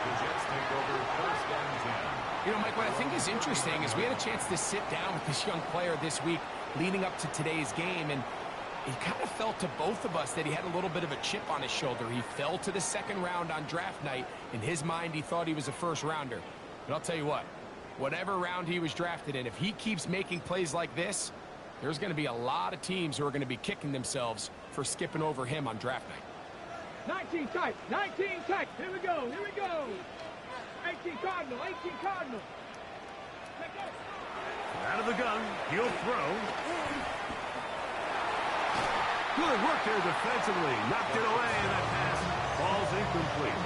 S5: The Jets take over 1st and 10.
S3: You know, Mike, what I think is interesting is we had a chance to sit down with this young player this week leading up to today's game, and it kind of felt to both of us that he had a little bit of a chip on his shoulder. He fell to the 2nd round on draft night. In his mind, he thought he was a 1st rounder. But I'll tell you what, whatever round he was drafted in, if he keeps making plays like this, there's going to be a lot of teams who are going to be kicking themselves for skipping over him on draft night.
S4: 19 tight. 19 tight. Here we go. Here we go. 18 Cardinal. 18 Cardinal.
S1: Out of the gun, he'll throw. Good work there defensively. Knocked it away, and that pass falls incomplete.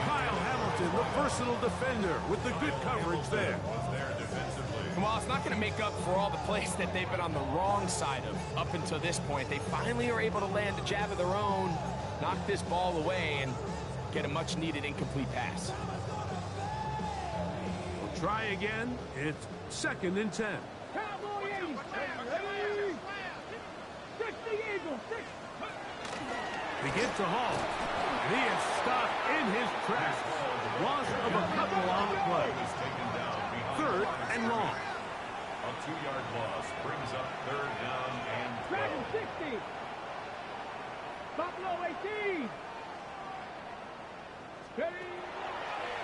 S1: Kyle Hamilton, the personal defender, with the good coverage there.
S3: Well, it's not going to make up for all the plays that they've been on the wrong side of up until this point. They finally are able to land a jab of their own, knock this ball away, and get a much-needed incomplete pass.
S1: Try again. It's 2nd and 10.
S4: Cowboy 80. Ready. 60 Eagle. 6.
S1: Begins to haul. And he is stopped in his tracks. Loss of a couple on the play. 3rd and long.
S5: A 2-yard loss brings up 3rd down and 12.
S4: Dragon 60. Buffalo 18. Ready.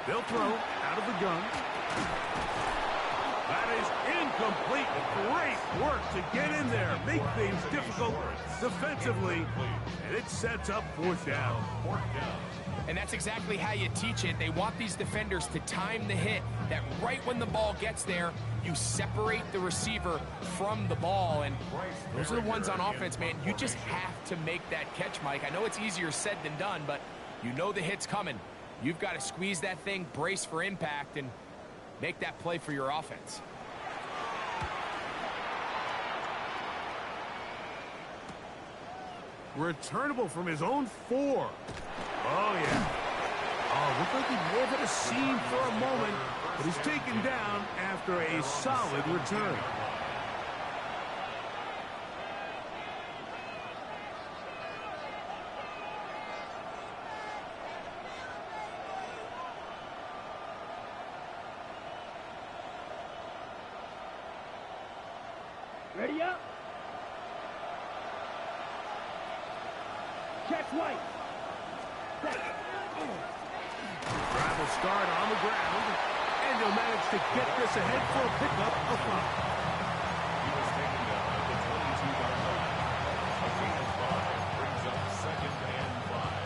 S1: They'll throw out of the gun. That is incomplete. Great work to get in there, make things difficult defensively, and it sets up 4th down.
S3: And that's exactly how you teach it. They want these defenders to time the hit, that right when the ball gets there, you separate the receiver from the ball. And those are the ones on offense, man. You just have to make that catch, Mike. I know it's easier said than done, but you know the hit's coming. You've got to squeeze that thing, brace for impact, and make that play for your offense.
S1: returnable from his own 4. Oh, yeah. Oh, looked like he may have hit a seam for a moment, but he's taken down after a solid return.
S4: Ready up. Jackflight.
S1: Drive will start on the ground, and he'll manage to get this ahead for a pickup of 5.
S5: He was taken down at the 22-yard line. A gain of 5 brings up 2nd and 5.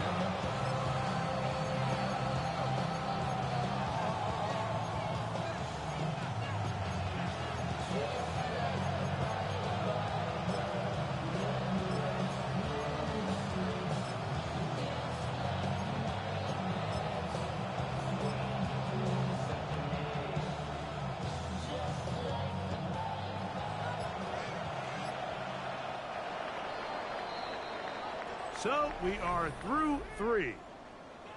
S1: So we are through 3.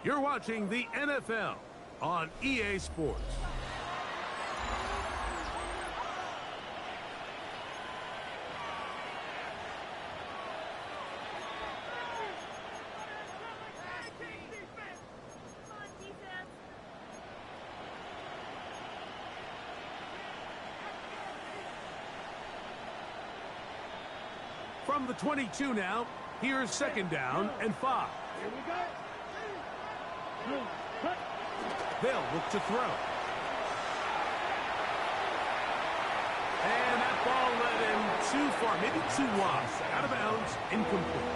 S1: You're watching the NFL on EA Sports. From the 22 now, here's 2nd down and 5.
S4: Here we go. Cut.
S1: They'll look to throw. And that ball led him too far, maybe too wide. Out of bounds, incomplete.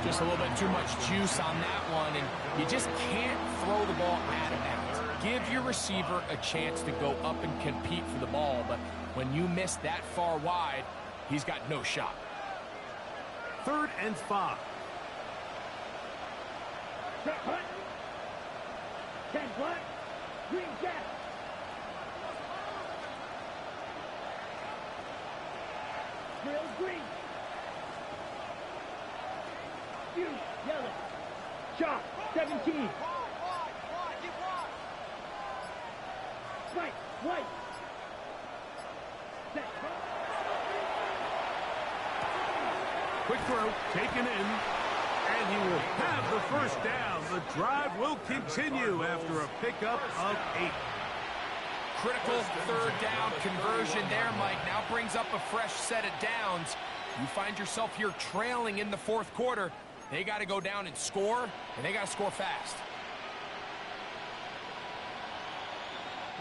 S3: Just a little bit too much juice on that one, and you just can't throw the ball out of bounds. Give your receiver a chance to go up and compete for the ball, but when you miss that far wide, he's got no shot.
S1: 3rd and 5.
S4: Check cut. 10 black. Green jack. Grill green. You yellow. Shot 17. Spike white. Set.
S1: Quick throw, taken in, and he will have the 1st down. The drive will continue after a pickup of 8.
S3: Critical 3rd down conversion there, Mike. Now brings up a fresh set of downs. You find yourself here trailing in the 4th quarter. They got to go down and score, and they got to score fast.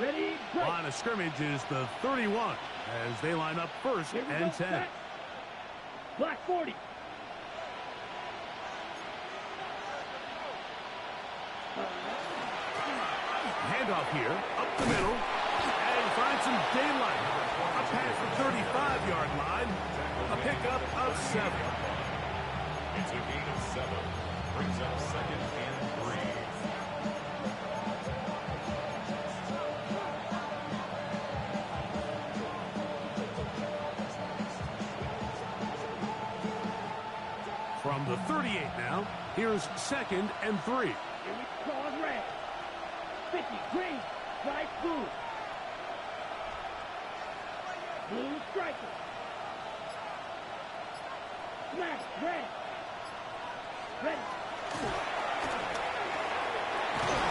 S4: Ready, break.
S1: Line of scrimmage is the 31 as they line up 1st
S4: Here we
S1: and
S4: go,
S1: 10.
S4: set. Black 40.
S1: Handoff here, up the middle, and find some daylight. A pass the 35-yard line, a pickup of 7.
S5: It's a gain of 7. Brings up 2nd and 3.
S1: From the 38 now, here's 2nd and 3.
S4: Here we cross red. 50 green. Right blue. Blue striker. Smash red. Red.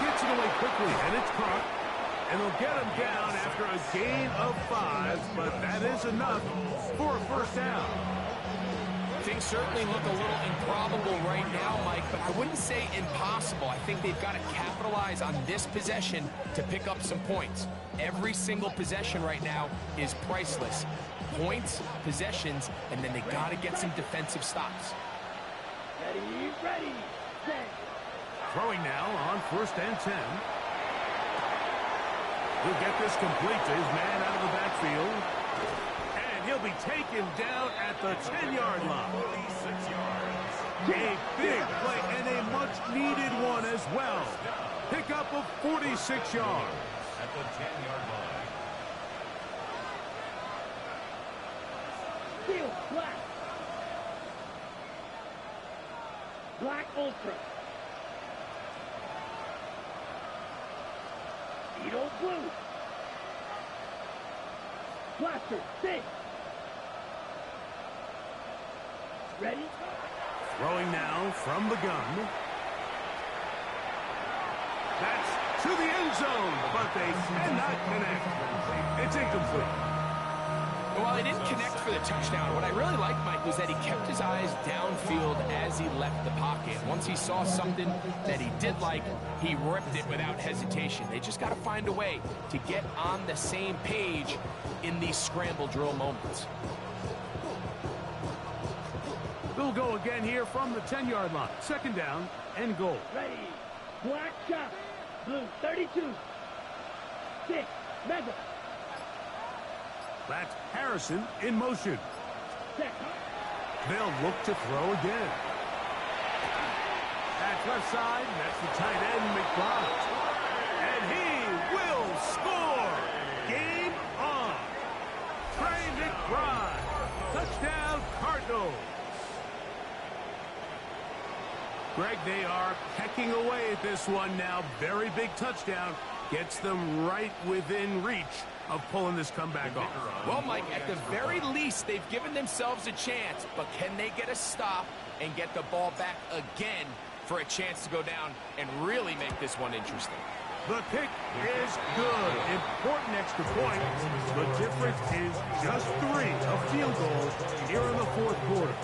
S1: Gets it away quickly, and it's caught. And they'll get him down after a gain of 5, but that is enough for a 1st down.
S3: Things certainly look a little improbable right now, Mike, but I wouldn't say impossible. I think they've got to capitalize on this possession to pick up some points. Every single possession right now is priceless. Points, possessions, and then they got to get some defensive stops.
S4: Ready, ready, set.
S1: Throwing now on 1st and 10. He'll get this complete to his man out of the backfield. He'll be taken down at the 10-yard line.
S5: 46 yards.
S1: A big play and a much-needed one as well. Pickup of 46 yards.
S5: At the 10-yard line.
S4: Field black. Black Ultra. Speedo Blue. Blaster 6. Ready?
S1: Throwing now from the gun. That's to the end zone, but they cannot connect. It's incomplete.
S3: While he didn't connect for the touchdown, what I really liked, Mike, was that he kept his eyes downfield as he left the pocket. Once he saw something that he did like, he ripped it without hesitation. They just got to find a way to get on the same page in these scramble drill moments.
S1: They'll go again here from the 10-yard line. Second down and goal.
S4: Ready. Black Chop. Blue 32. 6. Mega.
S1: That's Harrison in motion.
S4: Set.
S1: They'll look to throw again. That's left side. That's the tight end, McBride. And he will score. Game on. Trey McBride. Touchdown, Cardinals. Greg, they are pecking away at this one now. Very big touchdown. Gets them right within reach of pulling this comeback off.
S3: Well, Mike, at the very least, they've given themselves a chance, but can they get a stop and get the ball back again for a chance to go down and really make this one interesting?
S1: The kick is good. Important extra point. The difference is just 3, a field goal here in the fourth quarter.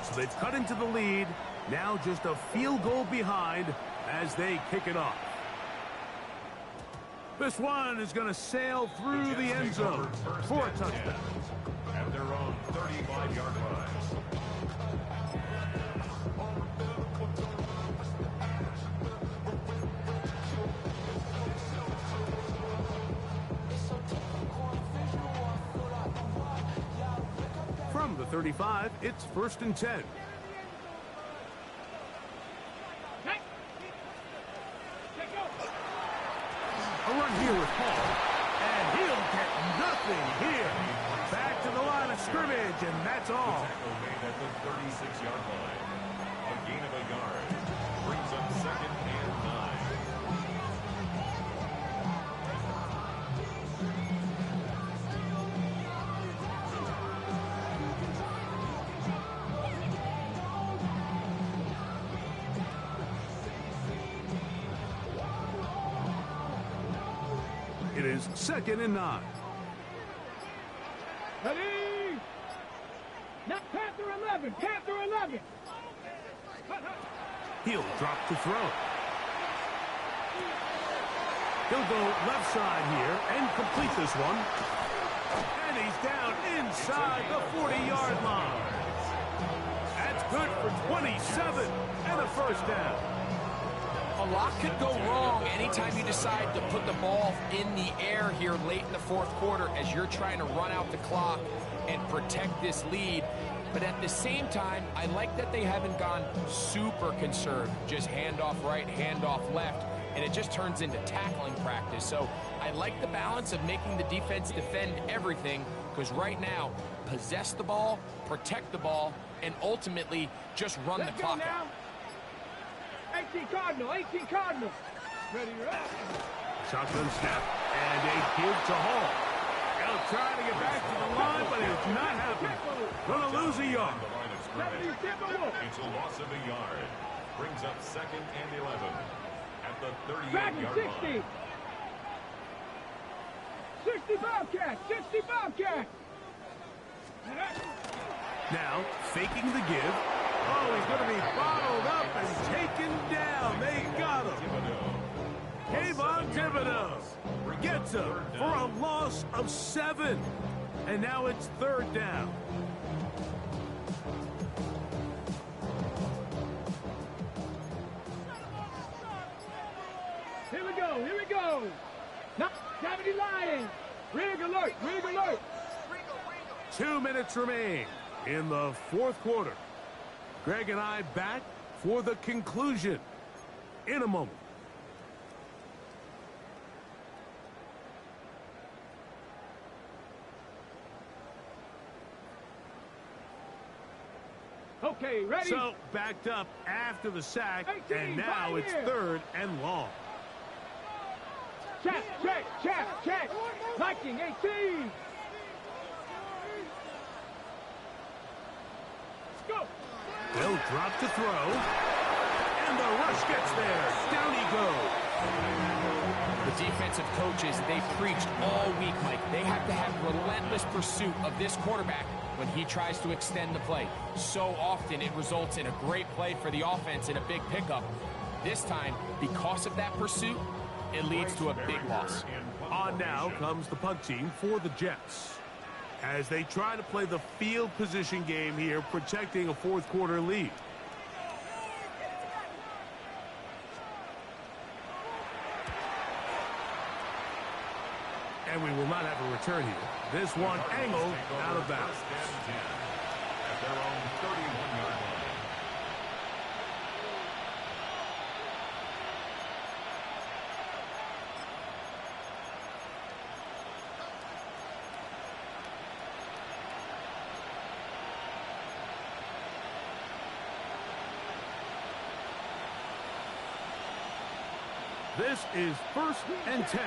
S1: So they've cut into the lead. Now just a field goal behind as they kick it off. This one is going to sail through the end zone for a touchdown.
S5: At their own 35-yard line.
S1: From the 35, it's 1st and 10. A run here with Paul, and he'll get nothing here. Back to the line of scrimmage, and that's all.
S5: Tackle made at the 36-yard line. A gain of a yard brings up 2nd and 9.
S1: It is 2nd and 9.
S4: Ready? Now Panther 11. Panther 11.
S1: He'll drop to throw. He'll go left side here and complete this one. And he's down inside the 40-yard line. That's good for 27 and a first down.
S3: A lot could go wrong anytime you decide to put the ball in the air here late in the fourth quarter as you're trying to run out the clock and protect this lead. But at the same time, I like that they haven't gone super conserved. Just handoff right, handoff left, and it just turns into tackling practice. So I like the balance of making the defense defend everything, because right now, possess the ball, protect the ball, and ultimately just run the clock out.
S4: 18 Cardinal, 18 Cardinal. Ready, up.
S1: Shotgun snap and a give to Hall. He'll try to get back to the line, but it's not happening. Gonna lose a yard.
S5: On the line of scrimmage. It's a loss of a yard. Brings up 2nd and 11 at the 38-yard line.
S4: 60 Bobcat, 60 Bobcat.
S1: Now, faking the give. Oh, he's going to be bottled up and taken down. They got him. Kayvon Thibodeau gets him for a loss of 7. And now it's 3rd down.
S4: Here we go, here we go. Now, Gravity Lions! Rig alert! Rig alert!
S1: 2 minutes remain in the fourth quarter. Greg and I back for the conclusion in a moment.
S4: Okay, ready?
S1: So, backed up after the sack,
S4: 18,
S1: and now
S4: right
S1: it's
S4: here.
S1: 3rd and long.
S4: Check, check, check, check. Viking 18. Let's go.
S1: They'll drop to throw, and the rush gets there. Down he goes.
S3: The defensive coaches, they preached all week, Mike. They have to have relentless pursuit of this quarterback when he tries to extend the play. So often it results in a great play for the offense and a big pickup. This time, because of that pursuit, it leads to a big loss.
S1: On now comes the punt team for the Jets, as they try to play the field position game here, protecting a fourth quarter lead. And we will not have a return here. This one angled out of bounds.
S5: At their own 31-yard line.
S1: This is 1st and 10.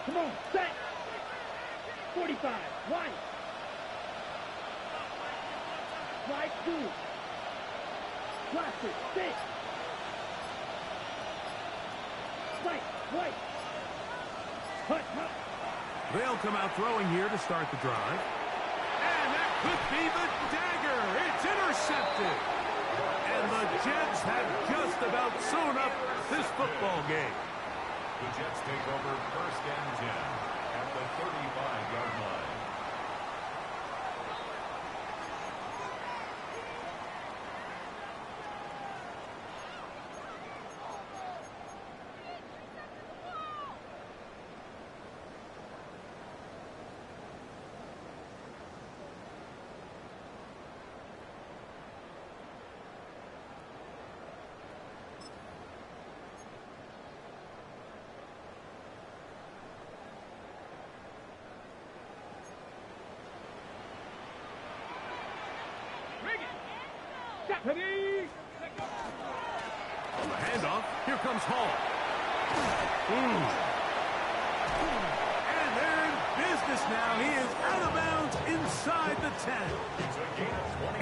S4: Come on, set. 45, right. Right, 2. Blast it, 6. Right, right. Hut, hut.
S1: They'll come out throwing here to start the drive. And that could be the dagger. It's intercepted. And the Jets have just about sewn up this football game.
S5: The Jets take over 1st and 10 at the 35-yard line.
S4: Deputy!
S1: On the handoff, here comes Hall. And they're in business now. He is out of bounds inside the 10.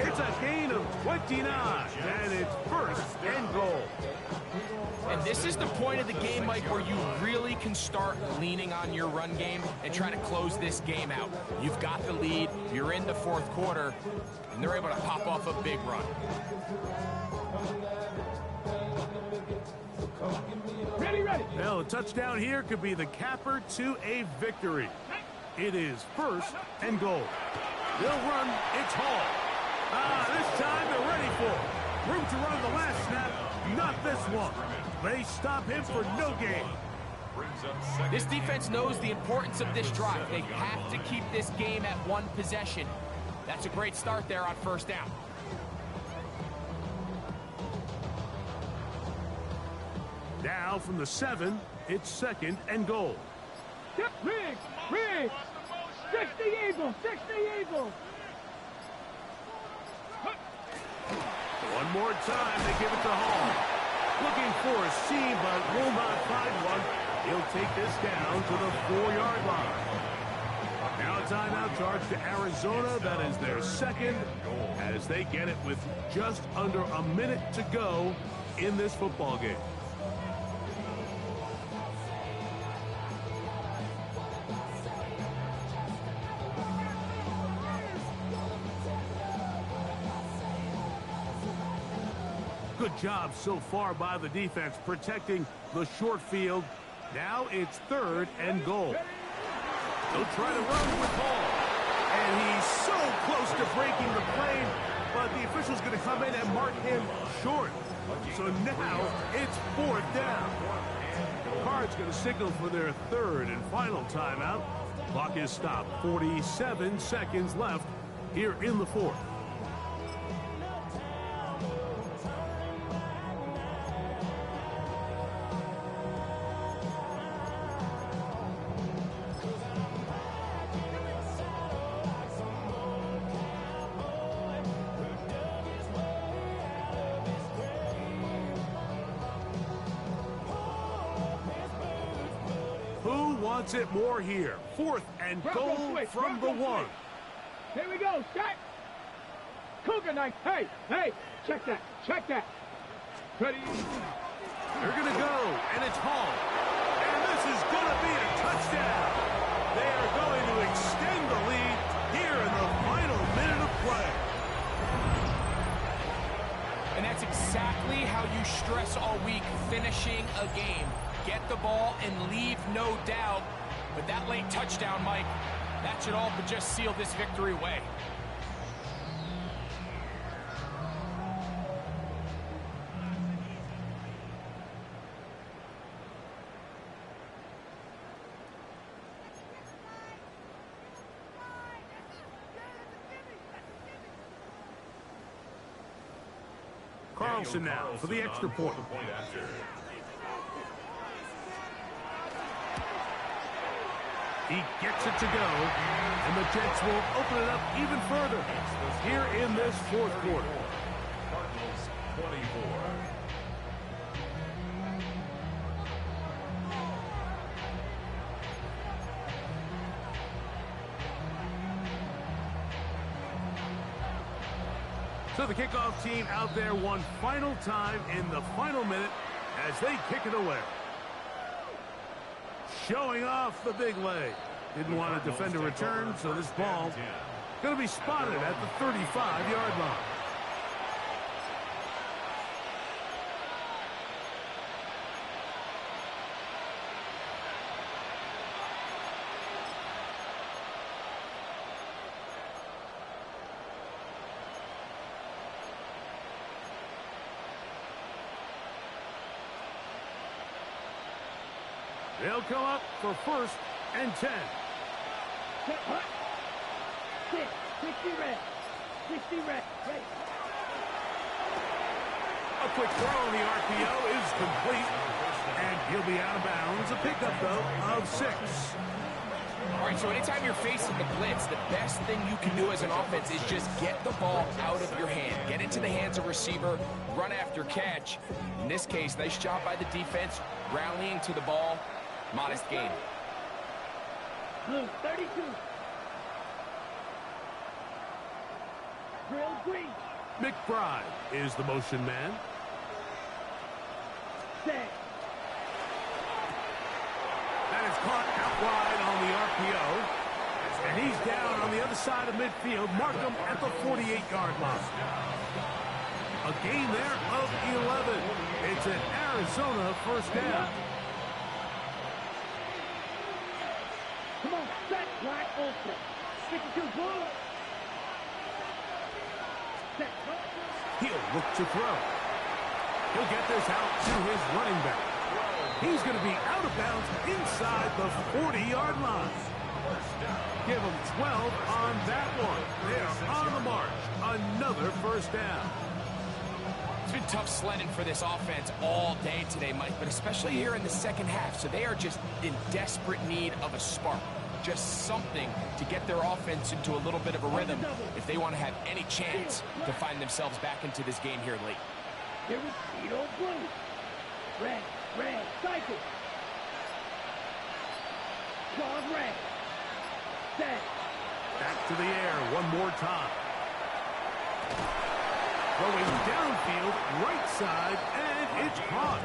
S1: It's a gain of 29, and it's 1st and goal.
S3: And this is the point of the game, Mike, where you really can start leaning on your run game and try to close this game out. You've got the lead, you're in the fourth quarter, and they're able to pop off a big run.
S4: Ready, ready.
S1: Now, a touchdown here could be the capper to a victory. It is 1st and goal. They'll run. It's Hall. This time they're ready for it. Room to run the last snap. Not this one. They stop him for no gain.
S3: This defense knows the importance of this drive. They have to keep this game at one possession. That's a great start there on 1st down.
S1: Now from the 7, it's 2nd and goal.
S4: Yep, rig, rig. 60 Eagles, 60 Eagles.
S1: One more time, they give it to Hall. Looking for a seam, but will not find one. He'll take this down to the 4-yard line. Now a timeout charge to Arizona. That is their 2nd, as they get it with just under a minute to go in this football game. Good job so far by the defense protecting the short field. Now it's 3rd and goal. They'll try to run with Hall. And he's so close to breaking the plane, but the official's going to come in and mark him short. So now it's 4th down. Card's going to signal for their third and final timeout. Clock is stopped. 47 seconds left here in the fourth. Who wants it more here? Fourth and goal from the one.
S4: Here we go, set. Cougar knife. Hey, check that. Ready?
S1: They're going to go, and it's home. And this is going to be a touchdown. They are going to extend the lead here in the final minute of play.
S3: And that's exactly how you stress all week, finishing a game. Get the ball and leave no doubt. But that late touchdown, Mike, that should all but just seal this victory away.
S1: Carlson now for the extra point. He gets it to go, and the Jets will open it up even further here in this fourth quarter.
S5: Cardinals 24.
S1: So the kickoff team out there one final time in the final minute as they kick it away. Showing off the big leg. Didn't want to defend a return, so this ball going to be spotted at the 35-yard line. They'll come up for first and 10.
S4: Set, hut. 60 red. 60 red. Ready.
S1: A quick throw on the RPO is complete, and he'll be out of bounds. A pickup, though, of 6.
S3: All right, so anytime you're facing the blitz, the best thing you can do as an offense is just get the ball out of your hand. Get into the hands of receiver, run after catch. In this case, nice job by the defense, rallying to the ball. Modest gain.
S4: Blue, 32. Drill green.
S1: McBride is the motion man.
S4: Set.
S1: That is caught out wide on the RPO. And he's down on the other side of midfield. Mark him at the 48-yard line. A gain there of 11. It's an Arizona first down.
S4: Come on, set. Black Olsen. 52 blue. Set.
S1: He'll look to throw. He'll get this out to his running back. He's going to be out of bounds inside the 40-yard line. Give him 12 on that one. They are on the march. Another first down.
S3: It's been tough sledding for this offense all day today, Mike, but especially here in the second half. So they are just in desperate need of a spark. Just something to get their offense into a little bit of a rhythm if they want to have any chance to find themselves back into this game here late.
S4: Here we Speedo blue. Red, cycle. Claws red. Set.
S1: Back to the air one more time. Going downfield, right side, and it's caught.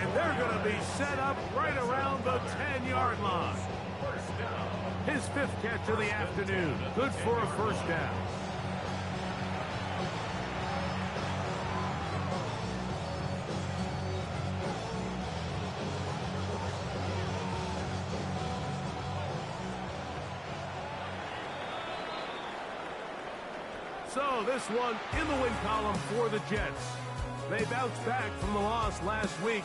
S1: And they're going to be set up right around the 10-yard line. His 5th catch of the afternoon. Good for a first down. So this one in the win column for the Jets. They bounced back from the loss last week.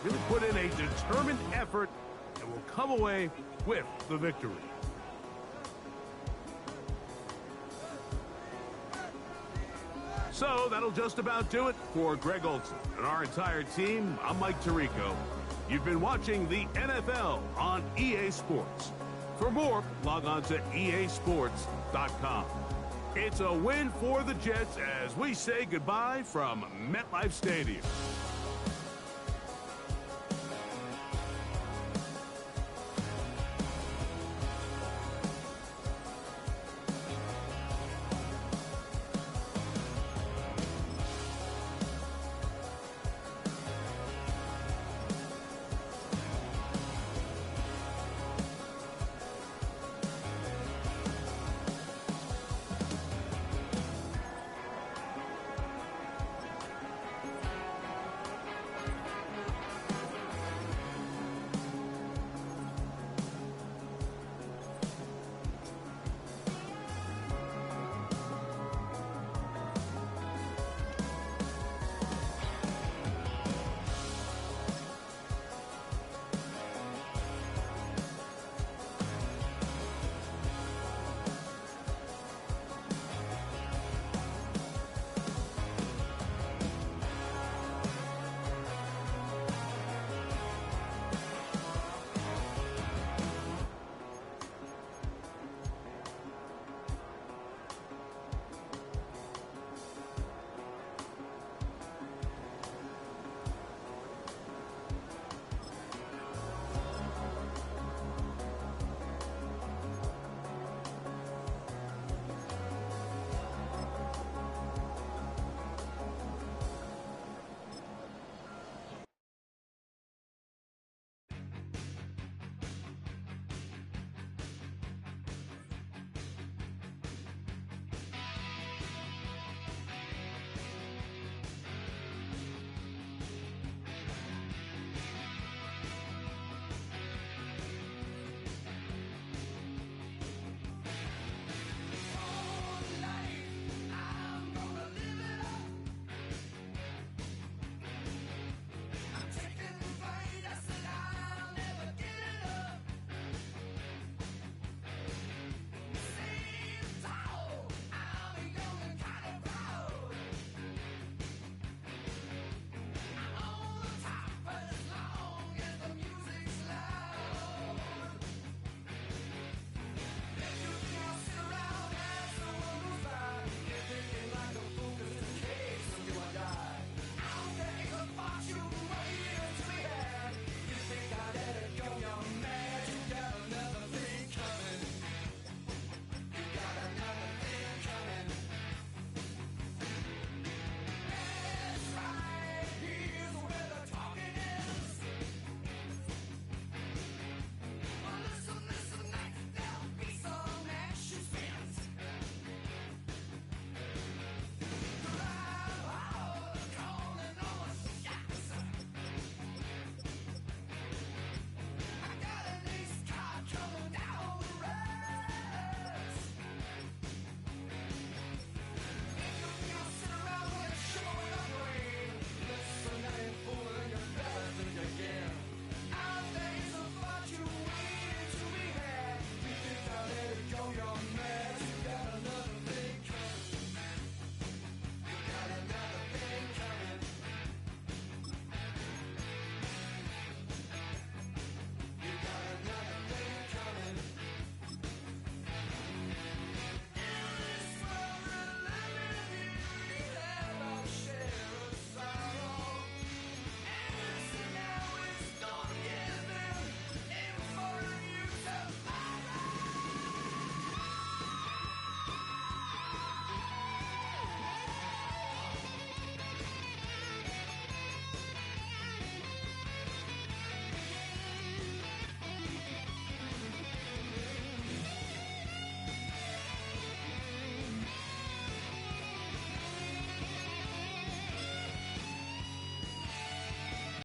S1: really put in a determined effort and will come away with the victory. So that'll just about do it for Greg Olson and our entire team. I'm Mike Tirico. You've been watching the NFL on EA Sports. For more, log on to easports.com. It's a win for the Jets as we say goodbye from MetLife Stadium.